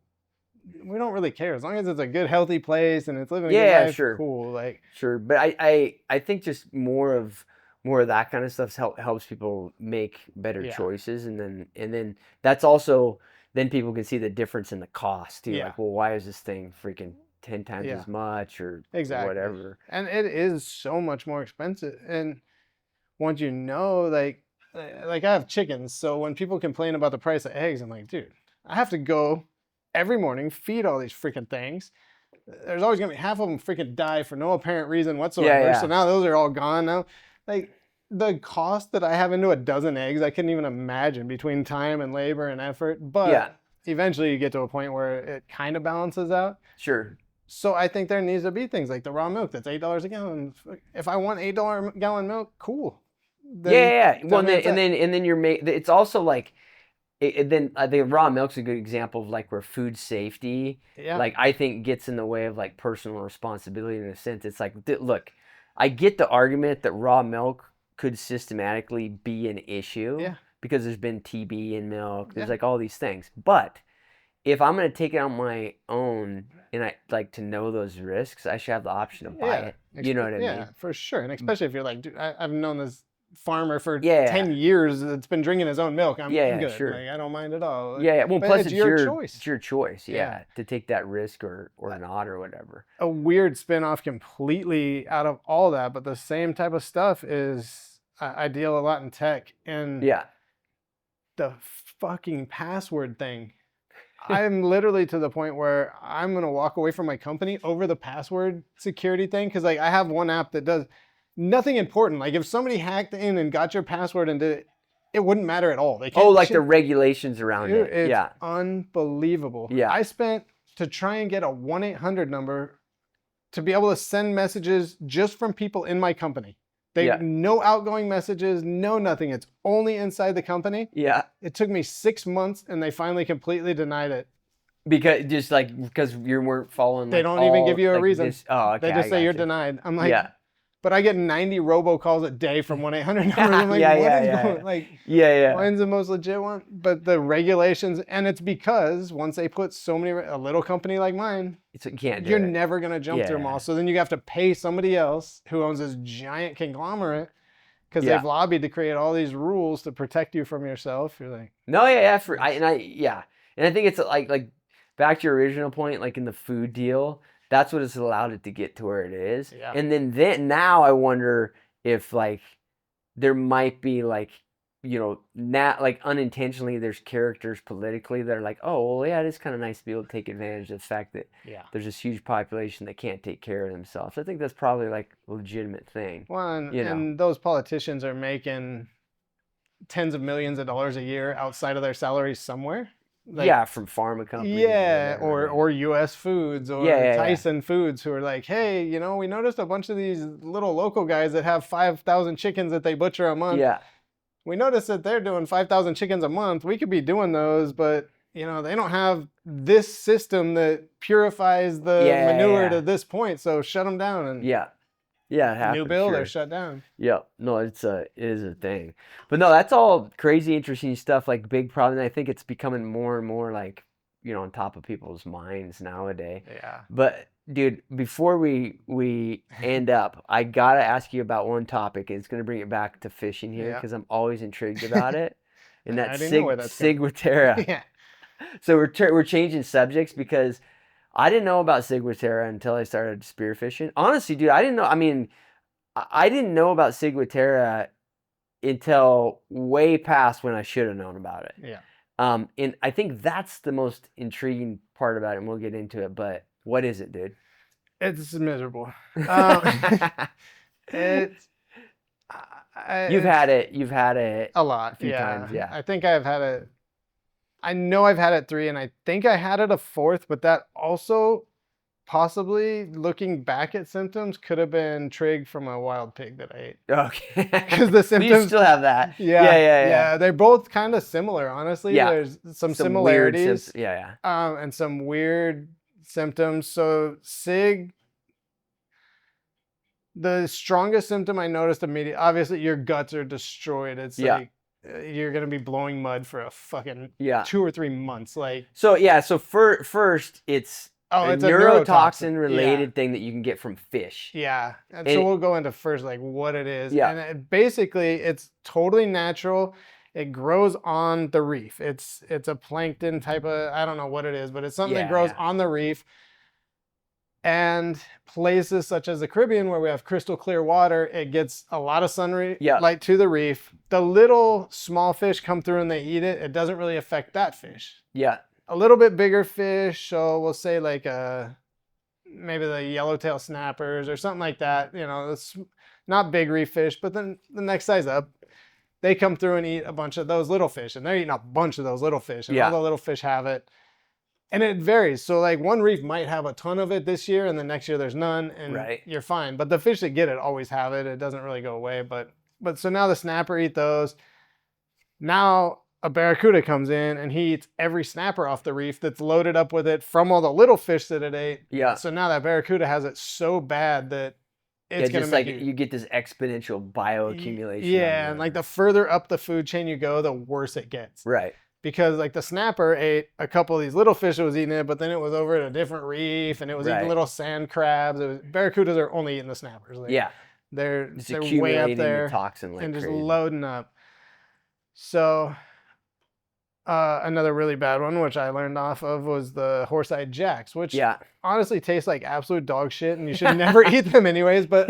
B: we don't really care as long as it's a good, healthy place and it's living a good life.
A: Sure.
B: Cool, like
A: sure. But I think just more of that kind of stuff helps people make better choices, and then that's also then people can see the difference in the cost too.
B: Yeah.
A: Like, well, why is this thing freaking 10 times as much or whatever?
B: And it is so much more expensive. And once you know, like I have chickens, so when people complain about the price of eggs, I'm like, dude, I have to go every morning, feed all these freaking things. There's always gonna be half of them freaking die for no apparent reason whatsoever.
A: Yeah.
B: So now those are all gone now. Like the cost that I have into a dozen eggs, I couldn't even imagine between time and labor and effort. But eventually you get to a point where it kind of balances out.
A: Sure.
B: So I think there needs to be things like the raw milk that's $8 a gallon. If I want $8 gallon milk, cool.
A: Then, well, and then you're it's also like then the raw milk's a good example of like where food safety, like I think gets in the way of like personal responsibility in a sense. It's like, look, I get the argument that raw milk could systematically be an issue because there's been TB in milk. There's like all these things, but if I'm going to take it on my own and I like to know those risks, I should have the option to buy it. You know what I mean?
B: Yeah, for sure. And especially if you're like, dude, I've known this farmer for 10 years that's been drinking his own milk. I'm good.
A: Sure.
B: Like, I don't mind at all.
A: Well, plus
B: it's your choice.
A: It's your choice, to take that risk or not or whatever.
B: A weird spin-off completely out of all that, but the same type of stuff is, I deal a lot in tech, and the fucking password thing. I'm literally to the point where I'm going to walk away from my company over the password security thing. Cause like I have one app that does nothing important. Like if somebody hacked in and got your password and did it, it wouldn't matter at all. They can't
A: like the regulations around it.
B: It's unbelievable.
A: Yeah.
B: I spent to try and get a 1-800 number to be able to send messages just from people in my company. No outgoing messages, no nothing. It's only inside the company.
A: Yeah.
B: It took me 6 months, and they finally completely denied it.
A: Because you weren't following.
B: They
A: like,
B: don't even give you a
A: like
B: reason.
A: Okay,
B: they just say you're denied. I'm like,
A: yeah.
B: But I get 90 robocalls a day from 1-800 numbers. I'm like, mine's the most legit one. But the regulations, and it's because once they put so many, a little company like mine, you're never going to jump through them all. So then you have to pay somebody else who owns this giant conglomerate because they've lobbied to create all these rules to protect you from yourself. You're like,
A: no, and I think it's like back to your original point, like in the food deal. That's what has allowed it to get to where it is.
B: Yeah.
A: And then now I wonder if like there might be like, like unintentionally there's characters politically that are like, oh, well, yeah, it is kind of nice to be able to take advantage of the fact that there's this huge population that can't take care of themselves. I think that's probably like a legitimate thing.
B: Well, and those politicians are making tens of millions of dollars a year outside of their salaries somewhere.
A: Like, from pharma companies.
B: Yeah, or U.S. Foods or Tyson Foods, who are like, hey, we noticed a bunch of these little local guys that have 5,000 chickens that they butcher a month.
A: Yeah.
B: We noticed that they're doing 5,000 chickens a month. We could be doing those, but they don't have this system that purifies the manure to this point. So shut them down. And
A: it happens.
B: New bill, they're shut down.
A: Yeah, no, it is a thing. But no, that's all crazy, interesting stuff. Like big problem. I think it's becoming more and more like on top of people's minds nowadays.
B: Yeah.
A: But dude, before we end up, I gotta ask you about one topic, and it's gonna bring it back to fishing here because I'm always intrigued about it. And that's ciguatera.
B: Yeah.
A: So we're changing subjects because I didn't know about ciguatera until I started spearfishing. Honestly, dude, I didn't know. I mean, I didn't know about ciguatera until way past when I should have known about it.
B: Yeah.
A: And I think that's the most intriguing part about it, and we'll get into it. But what is it, dude?
B: It's miserable.
A: You've had it
B: a lot,
A: a few times. Yeah.
B: I think I've had it. I know I've had it 3, and I think I had it a 4th, but that also possibly, looking back at symptoms, could have been trig from a wild pig that I ate.
A: Okay.
B: Because the symptoms...
A: You still have that.
B: Yeah. They're both kind of similar, honestly.
A: Yeah.
B: There's some similarities.
A: Yeah.
B: And some weird symptoms. So the strongest symptom I noticed immediately, obviously your guts are destroyed. It's like you're gonna be blowing mud for a fucking 2 or 3 months.
A: So first it's a neurotoxin related thing that you can get from fish.
B: Yeah. And so we'll go into first what it is. Yeah. And basically it's totally natural. It grows on the reef. It's a plankton type of, I don't know what it is, but it's something that grows on the reef. And places such as the Caribbean, where we have crystal clear water, it gets a lot of sunlight to the reef. The little small fish come through and they eat it. It doesn't really affect that fish.
A: Yeah.
B: A little bit bigger fish, so we'll say maybe the yellowtail snappers or something like that. It's not big reef fish, but then the next size up, they come through and eat a bunch of those little fish, and they're eating a bunch of those little fish, and all the little fish have it. And it varies. So one reef might have a ton of it this year, and the next year there's none, and you're fine. But the fish that get it always have it. It doesn't really go away. But so now the snapper eat those. Now a barracuda comes in and he eats every snapper off the reef that's loaded up with it from all the little fish that it ate. Yeah. So now that barracuda has it so bad that it's gonna make
A: you get this exponential bioaccumulation.
B: Yeah, and the further up the food chain you go, the worse it gets.
A: Right.
B: Because the snapper ate a couple of these little fish that was eating it, but then it was over at a different reef and it was eating little sand crabs. Barracudas are only eating the snappers. They're way up there,
A: the toxin
B: and just loading up. So another really bad one, which I learned off of, was the horse-eyed jacks, which honestly taste like absolute dog shit, and you should never eat them anyways. But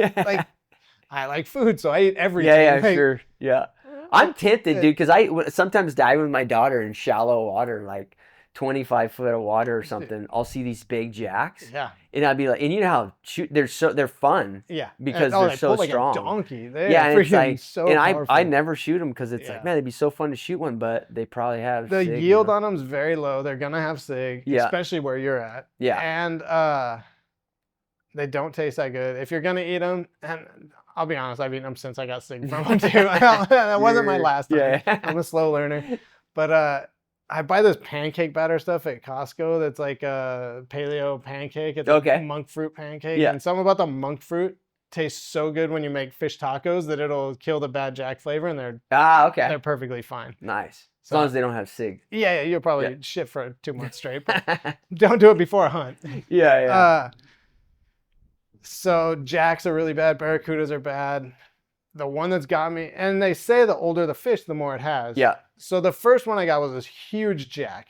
B: I like food, so I eat everything.
A: Yeah, sure. Yeah. I'm tempted, dude, because I sometimes dive with my daughter in shallow water, 25 foot of water or something. I'll see these big jacks. Yeah. And I'd be like, and you know how they're fun. Yeah. Because they're so strong.
B: Like a donkey. They're freaking so powerful.
A: I never shoot them because it's man, it'd be so fun to shoot one, but they probably have
B: the sig, yield on them is very low. They're gonna have sig, especially where you're at. Yeah. And they don't taste that good. If you're gonna eat them, and I'll be honest, I've eaten them since I got sick from them too. That wasn't my last time.
A: Yeah.
B: I'm a slow learner. But I buy this pancake batter stuff at Costco that's like a paleo pancake. It's a monk fruit pancake.
A: Yeah.
B: And something about the monk fruit tastes so good when you make fish tacos that it'll kill the bad jack flavor, and they're perfectly fine.
A: Nice. As long as they don't have SIG.
B: Yeah, you'll probably shit for 2 months straight, but don't do it before a hunt.
A: Yeah.
B: So jacks are really bad. Barracudas are bad. The one that's got me, and they say the older the fish, the more it has.
A: Yeah.
B: So the first one I got was this huge jack.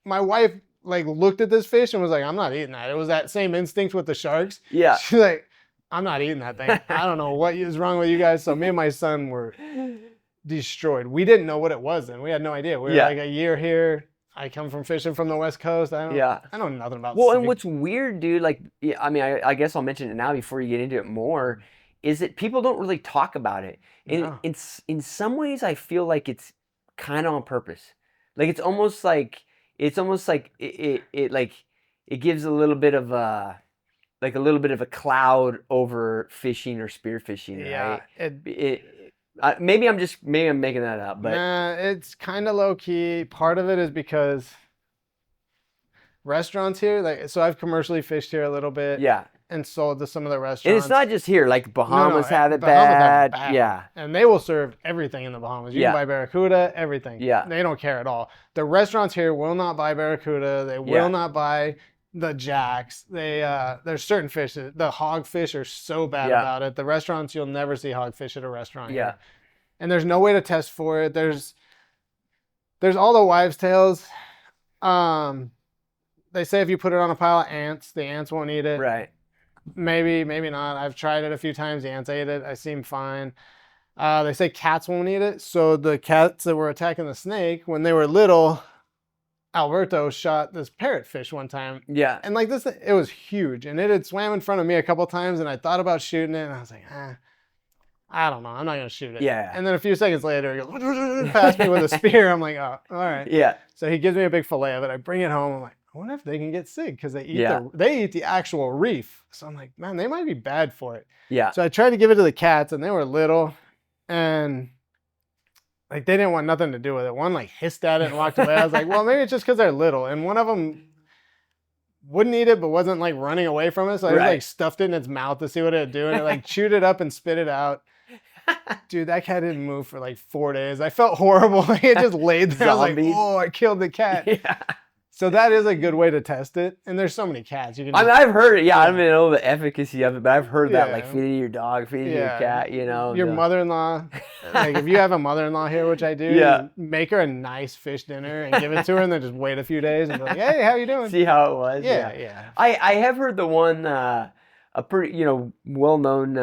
B: My wife like looked at this fish and was like, I'm not eating that. It was that same instinct with the sharks.
A: Yeah.
B: She's like, I'm not eating that thing. I don't know what is wrong with you guys. So me and my son were destroyed. We didn't know what it was then. We had no idea. We were like a year here. I come from fishing from the West Coast. I know nothing about
A: Well, and what's weird, dude, like, I mean, I guess I'll mention it now before you get into it more, is that people don't really talk about it. And in some ways, I feel like it's kind of on purpose. Like, it's almost like it gives a little bit of a cloud over fishing or spearfishing, right? Maybe I'm making that up, but
B: nah, it's kind of low key. Part of it is because restaurants here, like, so I've commercially fished here a little bit, and sold to some of the restaurants.
A: And it's not just here. Like Bahamas have it bad. Yeah,
B: and they will serve everything in the Bahamas. You can buy barracuda, everything. Yeah, they don't care at all. The restaurants here will not buy barracuda. They will not buy the jacks. There's certain fish. The hogfish are so bad about it. The restaurants, you'll never see hogfish at a restaurant here. And there's no way to test for it. There's all the wives' tales. They say if you put it on a pile of ants, the ants won't eat it.
A: Right.
B: Maybe not. I've tried it a few times. The ants ate it. I seem fine. They say cats won't eat it. So the cats that were attacking the snake, when they were little, Alberto shot this parrotfish one time. Yeah. And like this, it was huge. And it had swam in front of me a couple times, and I thought about shooting it, and I was like, I don't know. I'm not going to shoot it. Yeah. And then a few seconds later, he goes past me with a spear. I'm like, oh, all right. Yeah. So he gives me a big fillet of it. I bring it home. I'm like, I wonder if they can get sick, because they eat the actual reef. So I'm like, man, they might be bad for it. Yeah. So I tried to give it to the cats, and they were little, and like they didn't want nothing to do with it. One like hissed at it and walked away. I was like, well, maybe it's just because they're little. And one of them wouldn't eat it, but wasn't like running away from it. So I just like stuffed it in its mouth to see what it would do, and it like chewed it up and spit it out. Dude, that cat didn't move for like 4 days. I felt horrible. It just laid there. I was like, oh, I killed the cat. Yeah. So that is a good way to test it. And there's so many cats. You can
A: I've heard it. Yeah, I don't even know the efficacy of it, but I've heard that, like feeding your dog, feeding your cat, you know.
B: Your mother-in-law, like if you have a mother-in-law here, which I do, make her a nice fish dinner and give it to her, and then just wait a few days and be like, hey, how you doing?
A: See how it was.
B: Yeah.
A: I have heard the one, a pretty, well-known,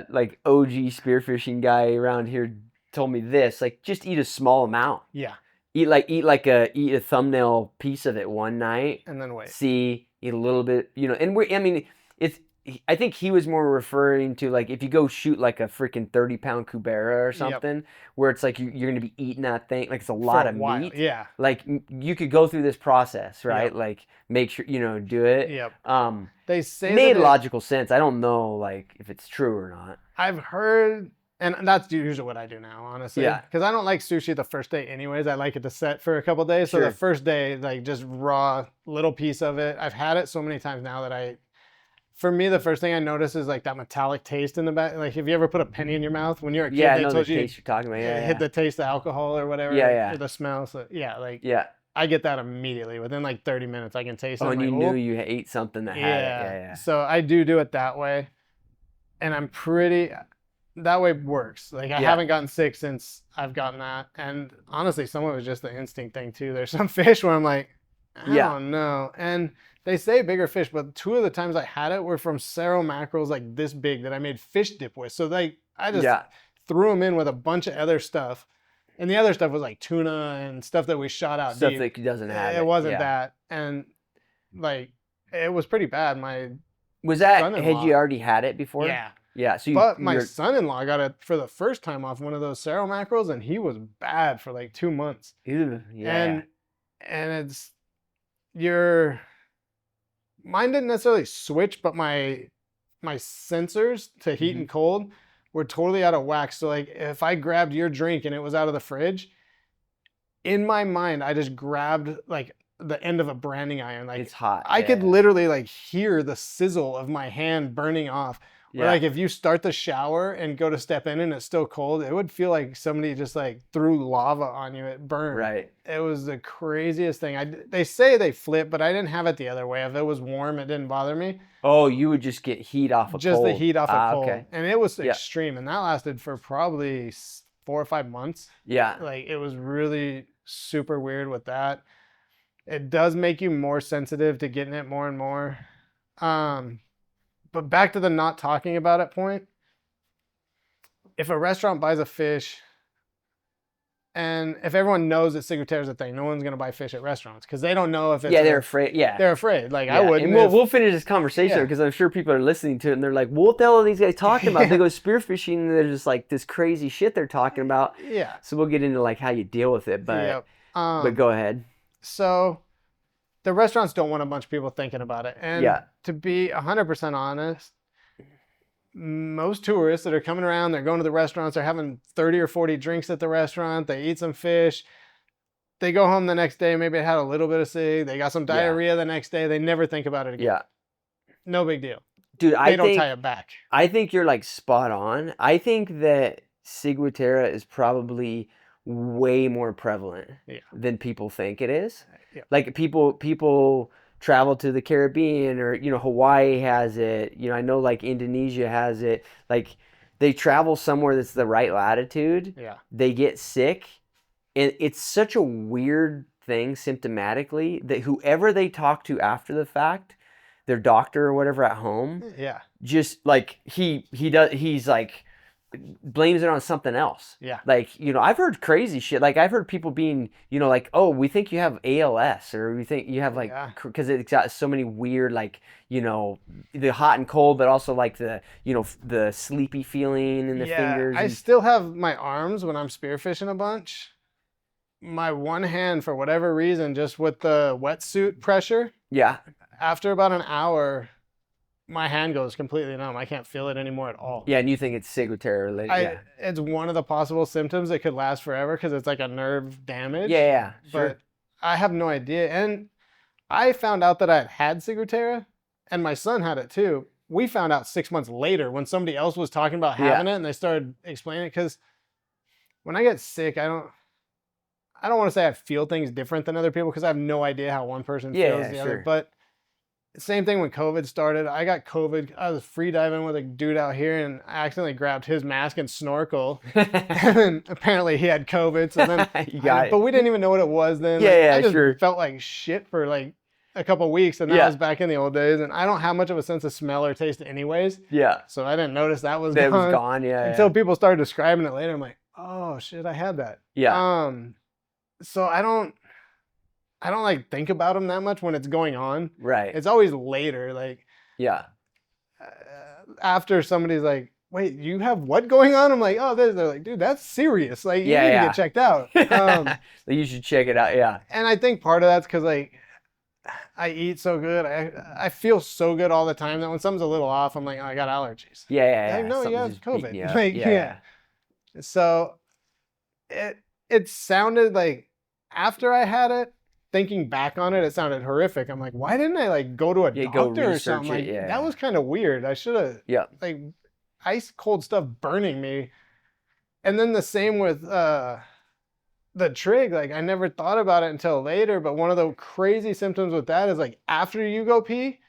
A: like OG spearfishing guy around here told me this, like just eat a small amount. Yeah. Eat a thumbnail piece of it one night,
B: and then wait.
A: Eat a little bit, and I think he was more referring to like if you go shoot like a freaking 30-pound cubera or something, where it's like you're gonna be eating that thing, like it's a lot of meat. Yeah. Like you could go through this process, right? Yep. Like make sure do it. Yep.
B: They say
A: made logical sense. I don't know like if it's true or not.
B: I've heard. And that's usually what I do now, honestly. Yeah. Because I don't like sushi the first day anyways. I like it to set for a couple of days. So the first day, like just raw little piece of it. I've had it so many times now that for me, the first thing I notice is like that metallic taste in the back. Like if you ever put a penny in your mouth when you're a kid,
A: they told you taste you're talking about.
B: Hit the taste of alcohol or whatever. Or the smell. So I get that immediately. Within like 30 minutes, I can taste it.
A: Oh, and you knew you ate something that had it. Yeah.
B: So I do it that way. And I'm pretty... That way works. Like I haven't gotten sick since I've gotten that. And honestly, some of it was just the instinct thing too. There's some fish where I'm like, I don't know. And they say bigger fish, but 2 of the times I had it were from cerro mackerels like this big that I made fish dip with. So like I just threw them in with a bunch of other stuff. And the other stuff was like tuna and stuff that we shot out
A: stuff
B: deep.
A: That doesn't have it.
B: It wasn't that. And like it was pretty bad.
A: Had you already had it before?
B: Yeah.
A: Yeah,
B: but my son-in-law got it for the first time off one of those cerro mackerels, and he was bad for like 2 months.
A: Ew, yeah.
B: And mine didn't necessarily switch, but my my sensors to heat and cold were totally out of whack. So like if I grabbed your drink and it was out of the fridge, in my mind, I just grabbed like the end of a branding iron. Like
A: It's hot.
B: I could literally like hear the sizzle of my hand burning off. Or like if you start the shower and go to step in and it's still cold, it would feel like somebody just like threw lava on you. It burned.
A: Right.
B: It was the craziest thing. They say they flip, but I didn't have it the other way. If it was warm, it didn't bother me.
A: Oh, you would just get heat off of
B: Just
A: cold.
B: the heat off of cold.
A: Okay.
B: And it was extreme. And that lasted for probably 4 or 5 months.
A: Yeah.
B: Like it was really super weird with that. It does make you more sensitive to getting it more and more. But back to the not talking about it point. If a restaurant buys a fish, and if everyone knows that ciguatera is a thing, no one's going to buy fish at restaurants because they don't know if it's...
A: Yeah, they're afraid. Yeah.
B: They're afraid. Like I wouldn't.
A: And we'll finish this conversation because I'm sure people are listening to it and they're like, what the hell are these guys talking about? They go spearfishing and they're just like this crazy shit they're talking about.
B: Yeah.
A: So we'll get into like how you deal with it. But, but go ahead.
B: So the restaurants don't want a bunch of people thinking about it. And to be 100% honest, most tourists that are coming around, they're going to the restaurants, they're having 30 or 40 drinks at the restaurant, they eat some fish, they go home the next day, maybe they had a little bit of cig, they got some diarrhea the next day, they never think about it again. Yeah. No big deal.
A: Dude,
B: they don't tie it back.
A: I think you're like spot on. I think that ciguatera is probably way more prevalent than people think it is. Yeah. Like people travel to the Caribbean or, you know, Hawaii has it. You know, I know like Indonesia has it. Like they travel somewhere that's the right latitude. Yeah. They get sick. And it's such a weird thing symptomatically that whoever they talk to after the fact, their doctor or whatever at home, just like he's like blames it on something else. Yeah. Like, you know, I've heard crazy shit. Like I've heard people being, you know, like, oh, we think you have ALS or we think you have like, because it's got so many weird, like, you know, the hot and cold, but also like the, you know, the sleepy feeling in the fingers.
B: I still have my arms when I'm spearfishing a bunch. My one hand, for whatever reason, just with the wetsuit pressure. Yeah. After about an hour, my hand goes completely numb. I can't feel it anymore at all.
A: Yeah, and you think it's ciguatera related?
B: It's one of the possible symptoms that could last forever because it's like a nerve damage.
A: Yeah, sure.
B: But I have no idea. And I found out that I had ciguatera, and my son had it too. We found out 6 months later when somebody else was talking about having it, and they started explaining it. Because when I get sick, I don't want to say I feel things different than other people because I have no idea how one person feels the other. But same thing when COVID started. I got COVID. I was free diving with a dude out here and I accidentally grabbed his mask and snorkel. And then apparently he had COVID. So then, but we didn't even know what it was then. I just felt like shit for like a couple of weeks. And then I was back in the old days. And I don't have much of a sense of smell or taste anyways. Yeah. So I didn't notice that was gone.
A: It was gone,
B: Until people started describing it later. I'm like, oh shit, I had that. Yeah. So I don't like think about them that much when it's going on. Right. It's always later, like after somebody's like, "Wait, you have what going on?" I'm like, "Oh, they're like, dude, that's serious. Like, you need to get checked out."
A: You should check it out. Yeah.
B: And I think part of that's because like I eat so good, I feel so good all the time that when something's a little off, I'm like, oh, I got allergies.
A: Yeah.
B: No, you have COVID. Like, So it sounded like after I had it, thinking back on it, it sounded horrific. I'm like, why didn't I like go to a doctor or something? Like, that was kind of weird. I should have, like, ice cold stuff burning me. And then the same with the trig. Like, I never thought about it until later. But one of the crazy symptoms with that is like after you go pee,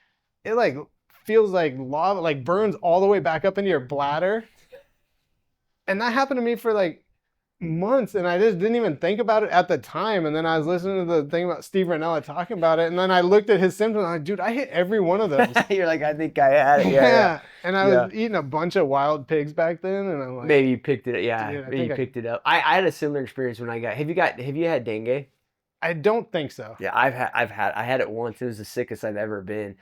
B: it like feels like lava, like burns all the way back up into your bladder. And that happened to me for like months, and I just didn't even think about it at the time. And then I was listening to the thing about Steve Ranella talking about it, and then I looked at his symptoms. I'm like, dude, I hit every one of those.
A: You're like, I think I had it. Yeah.
B: And I was eating a bunch of wild pigs back then, and I'm like,
A: maybe you picked it up. Yeah, dude, maybe you picked it up. I had a similar experience when I got. Have you had dengue?
B: I don't think so.
A: Yeah, I had it once. It was the sickest I've ever been,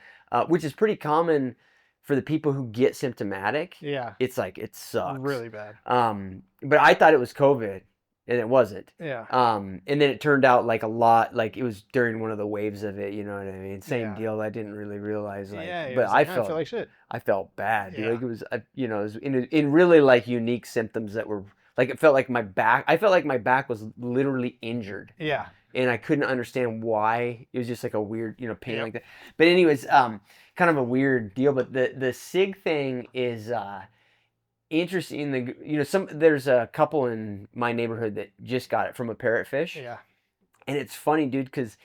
A: which is pretty common for the people who get symptomatic. Yeah. It's like, it sucks.
B: Really bad.
A: But I thought it was COVID. and it wasn't.
B: Yeah.
A: And then it turned out like a lot, like it was during one of the waves of it, you know what I mean? Same
B: Yeah.
A: deal. I didn't really realize, like,
B: Yeah.
A: but
B: I feel like shit.
A: I felt bad, dude.
B: Yeah.
A: Like it was, you know, it was in really like unique symptoms that were like, it felt like I felt like my back was literally injured.
B: Yeah.
A: And I couldn't understand why. It was just like a weird, you know, pain like that. But anyways, kind of a weird deal. But the SIG thing is interesting. You know, there's a couple in my neighborhood that just got it from a parrotfish.
B: Yeah.
A: And it's funny, dude, because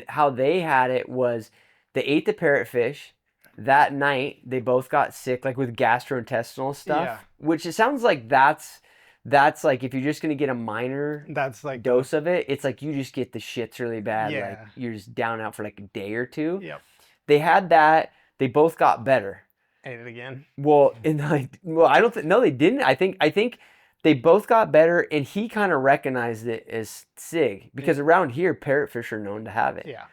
A: how they had it was they ate the parrotfish. That night, they both got sick, like with gastrointestinal stuff.
B: Yeah.
A: Which it sounds like that's like if you're just gonna get a minor dose of it, it's like you just get the shits really bad.
B: Yeah.
A: Like you're just down out for like a day or two.
B: Yep.
A: They had that. They both got better.
B: Ate it again.
A: Well, I don't think. No, they didn't. I think they both got better, and he kind of recognized it as SIG because around here, parrotfish are known to have it.
B: Yeah.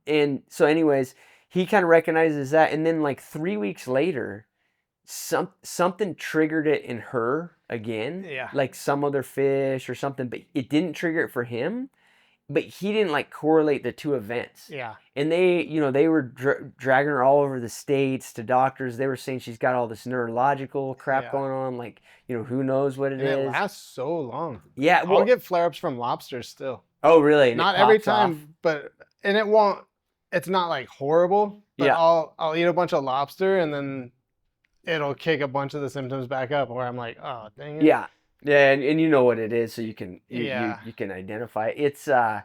A: And so, anyways, he kind of recognizes that, and then like 3 weeks later, something triggered it in her again.
B: Yeah.
A: Like some other fish or something, but it didn't trigger it for him. But he didn't like correlate the two events.
B: Yeah.
A: And they were dragging her all over the states to doctors. They were saying she's got all this neurological crap going on. Like, you know, who knows what it is.
B: It lasts so long.
A: Yeah. Well,
B: I'll get flare-ups from lobsters still.
A: Oh, really? And
B: not every time, and it won't, it's not like horrible, but I'll eat a bunch of lobster and then it'll kick a bunch of the symptoms back up where I'm like, oh, dang it.
A: Yeah. Yeah, and you know what it is, so you can you can identify it. It's for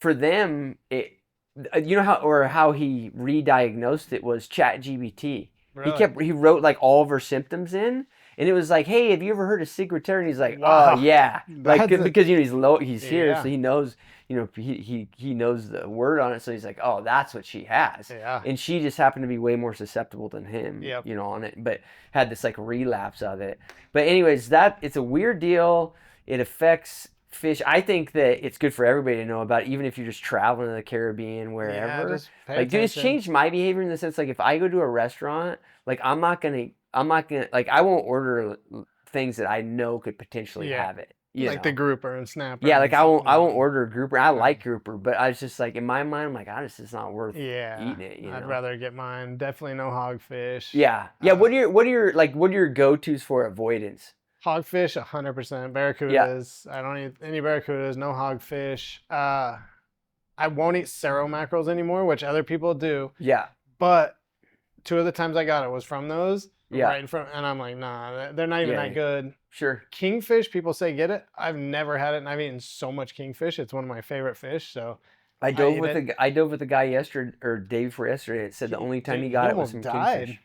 A: them, you know how he re-diagnosed it was ChatGPT.
B: Really?
A: He wrote like all of her symptoms in, and it was like, hey, have you ever heard of ciguatera? And he's like, oh yeah, like because you know he's here, so he knows, you know, he knows the word on it, so he's like, oh, that's what she has.
B: Yeah.
A: And she just happened to be way more susceptible than him, you know, on it, but had this like relapse of it. But anyways, it's a weird deal. It affects fish. I think that it's good for everybody to know about it, even if you're just traveling to the Caribbean, wherever.
B: Just
A: like, dude, it's changed my behavior in the sense, like, if I go to a restaurant, like, I'm not gonna, like, I won't order things that I know could potentially have it.
B: Like the grouper and snapper.
A: Yeah, like I won't order a grouper. I like grouper, but I was just like, in my mind, I'm like, it's not worth eating it. You know?
B: I'd rather get mine. Definitely no hogfish.
A: Yeah. What are your go-tos for avoidance?
B: Hogfish, 100%. Barracudas. I don't eat any barracudas. No hogfish. I won't eat cerro mackerels anymore, which other people do.
A: Yeah.
B: But 2 of the times I got it was from those.
A: Yeah.
B: Right in front, and I'm like, nah, they're not even that good.
A: Sure.
B: Kingfish, people say get it. I've never had it, and I've eaten so much kingfish. It's one of my favorite fish. So
A: I dove with a guy yesterday or day before yesterday. It said the only time he got it was from kingfish.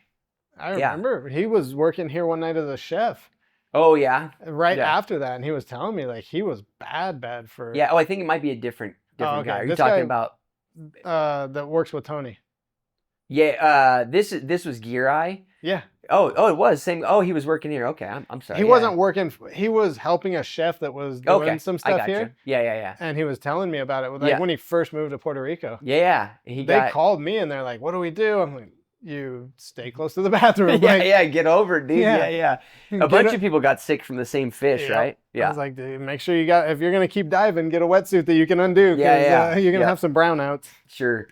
B: I remember he was working here one night as a chef.
A: Oh yeah.
B: Right after that, and he was telling me like he was bad for.
A: Yeah. Oh, I think it might be a different guy. Are you talking about?
B: That works with Tony.
A: Yeah. This was Gear Eye.
B: Yeah.
A: Oh, it was same. Oh, he was working here. Okay, I'm sorry.
B: He wasn't working. He was helping a chef that was doing some stuff here.
A: Yeah.
B: And he was telling me about it. Like when he first moved to Puerto Rico.
A: Yeah.
B: They called me and they're like, "What do we do?" I'm like, "You stay close to the bathroom."
A: Get over it, dude. Yeah. A bunch of people got sick from the same fish, right? Yeah.
B: I was like, dude, make sure if you're gonna keep diving, get a wetsuit that you can undo. You're gonna have some brownouts.
A: Sure.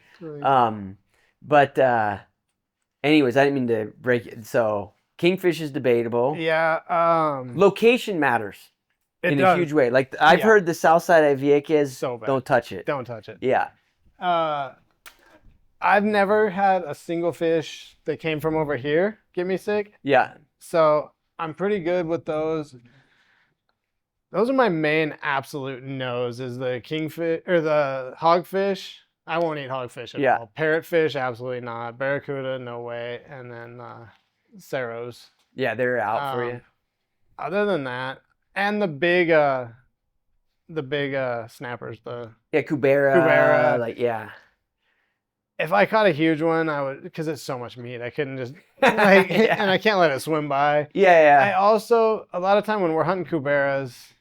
A: Anyways, I didn't mean to break it. So kingfish is debatable.
B: Yeah.
A: Location matters in a huge way. Like I've heard the south side of Vieques,
B: so bad.
A: Don't touch it.
B: Don't touch it.
A: Yeah.
B: I've never had a single fish that came from over here get me sick.
A: Yeah.
B: So I'm pretty good with those. Those are my main absolute no's, is the kingfish or the hogfish. I won't eat hogfish at all. Parrotfish, absolutely not. Barracuda, no way. And then cerros.
A: Yeah, they're out for you.
B: Other than that, and the big snappers,
A: cubera, like
B: If I caught a huge one, I would, because it's so much meat. I couldn't just and I can't let it swim by. I also, a lot of time when we're hunting cuberas,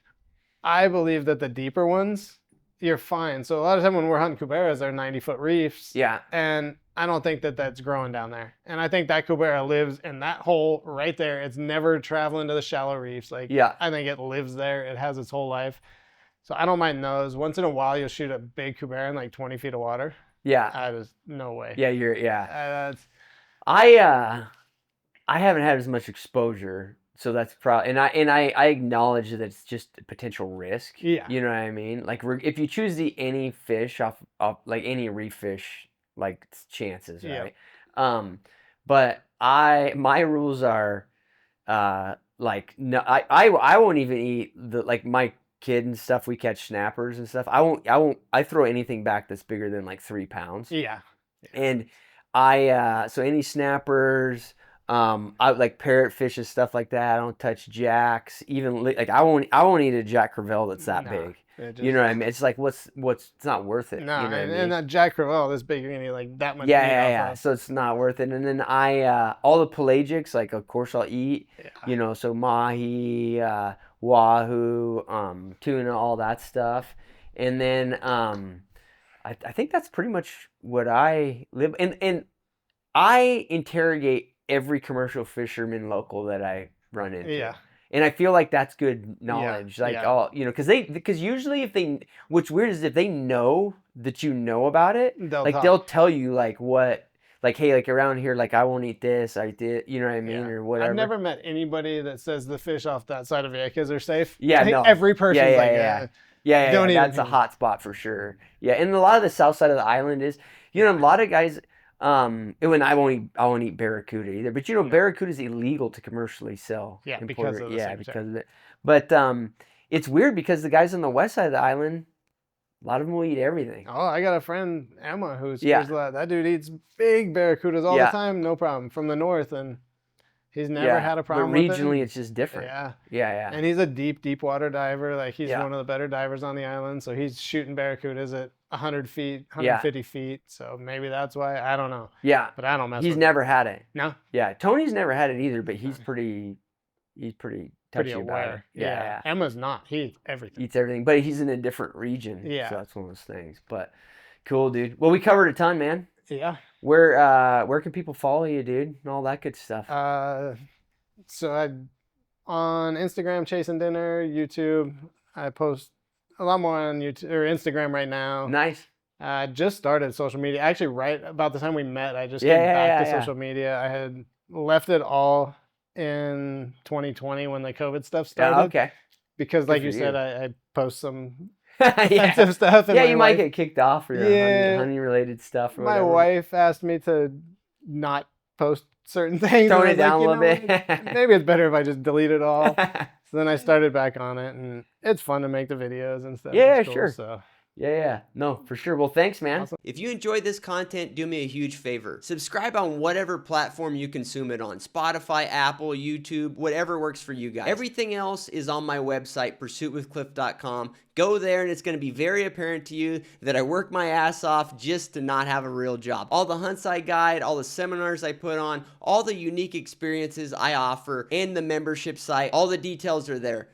B: I believe that the deeper ones, you're fine. So a lot of time when we're hunting cuberas, they're 90-foot reefs.
A: Yeah.
B: And I don't think that that's growing down there. And I think that cubera lives in that hole right there. It's never traveling to the shallow reefs. Like,
A: Yeah.
B: I think it lives there. It has its whole life. So I don't mind those. Once in a while, you'll shoot a big cubera in like 20 feet of water.
A: Yeah.
B: I just, no way.
A: Yeah, yeah.
B: That's,
A: I haven't had as much exposure, so that's probably, and I acknowledge that it's just a potential risk.
B: Yeah.
A: You know what I mean? Like if you choose to eat any fish off like any reef fish, like it's chances, right? But my rules are, like no, I won't even eat the like my kid and stuff. We catch snappers and stuff. I throw anything back that's bigger than like 3 pounds.
B: yeah.
A: And so any snappers, I like parrotfish and stuff like that. I don't touch jacks. Even like I won't eat a jack crevalle that's that big. You know what I mean? It's like it's not worth it.
B: No,
A: you know what I mean?
B: and that jack crevalle this big, you're gonna need like that much.
A: Yeah. So it's not worth it. And then all the pelagics, like of course I'll eat.
B: Yeah.
A: You know, so mahi, wahoo, tuna, all that stuff. And then I think that's pretty much what I live. And I interrogate every commercial fisherman local that I run into.
B: Yeah.
A: And I feel like that's good knowledge.
B: Yeah,
A: like
B: yeah.
A: all, you know, because usually what's weird is if they know that you know about it, they'll tell you like what, like, hey, like around here, like I won't eat this, I did, you know what I mean, or whatever.
B: I've never met anybody that says the fish off that side of Vieques are safe.
A: Yeah, no.
B: Every person's
A: Yeah, that's a hot spot for sure. Yeah, and a lot of the south side of the island is, you know, a lot of guys. And I won't eat barracuda either. But you know, barracuda is illegal to commercially sell.
B: Yeah,
A: in
B: because
A: Puerto,
B: of the
A: yeah,
B: same
A: because of it. But it's weird because the guys on the west side of the island, a lot of them will eat everything.
B: Oh, I got a friend Emma who's that dude eats big barracudas all the time, no problem, from the north, and he's never had a problem.
A: But regionally, it's just different. Yeah.
B: And he's a deep water diver. Like he's one of the better divers on the island. So he's shooting barracudas at 100 feet, 150 feet. So maybe that's why. I don't know.
A: Yeah.
B: But I don't mess with
A: He's never had it.
B: No.
A: Yeah. Tony's never had it either, but he's pretty touchy about it. Yeah.
B: Emma's not. He eats everything.
A: Eats everything, but he's in a different region.
B: Yeah.
A: So that's one of those things. But cool, dude. Well, we covered a ton, man.
B: Yeah.
A: Where can people follow you, dude? And all that good stuff.
B: So on Instagram, Chasing Dinner, YouTube. I post a lot more on YouTube or Instagram right now.
A: Nice.
B: I just started social media. Actually, right about the time we met, I just came back to social media. I had left it all in 2020 when the COVID stuff started.
A: Oh, okay.
B: Because like you said, I post some offensive stuff. And
A: you might get kicked off for honey related stuff. Or
B: my wife asked me to not post certain things.
A: Tone it down a little bit.
B: Maybe it's better if I just delete it all. So then I started back on it, and it's fun to make the videos and stuff.
A: Yeah,
B: cool,
A: sure.
B: So.
A: Yeah. No, for sure. Well, thanks, man.
B: Awesome.
A: If you enjoyed this content, do me a huge favor. Subscribe on whatever platform you consume it on. Spotify, Apple, YouTube, whatever works for you guys. Everything else is on my website, pursuitwithcliff.com. Go there and it's going to be very apparent to you that I work my ass off just to not have a real job. All the hunts I guide, all the seminars I put on, all the unique experiences I offer, and the membership site, all the details are there.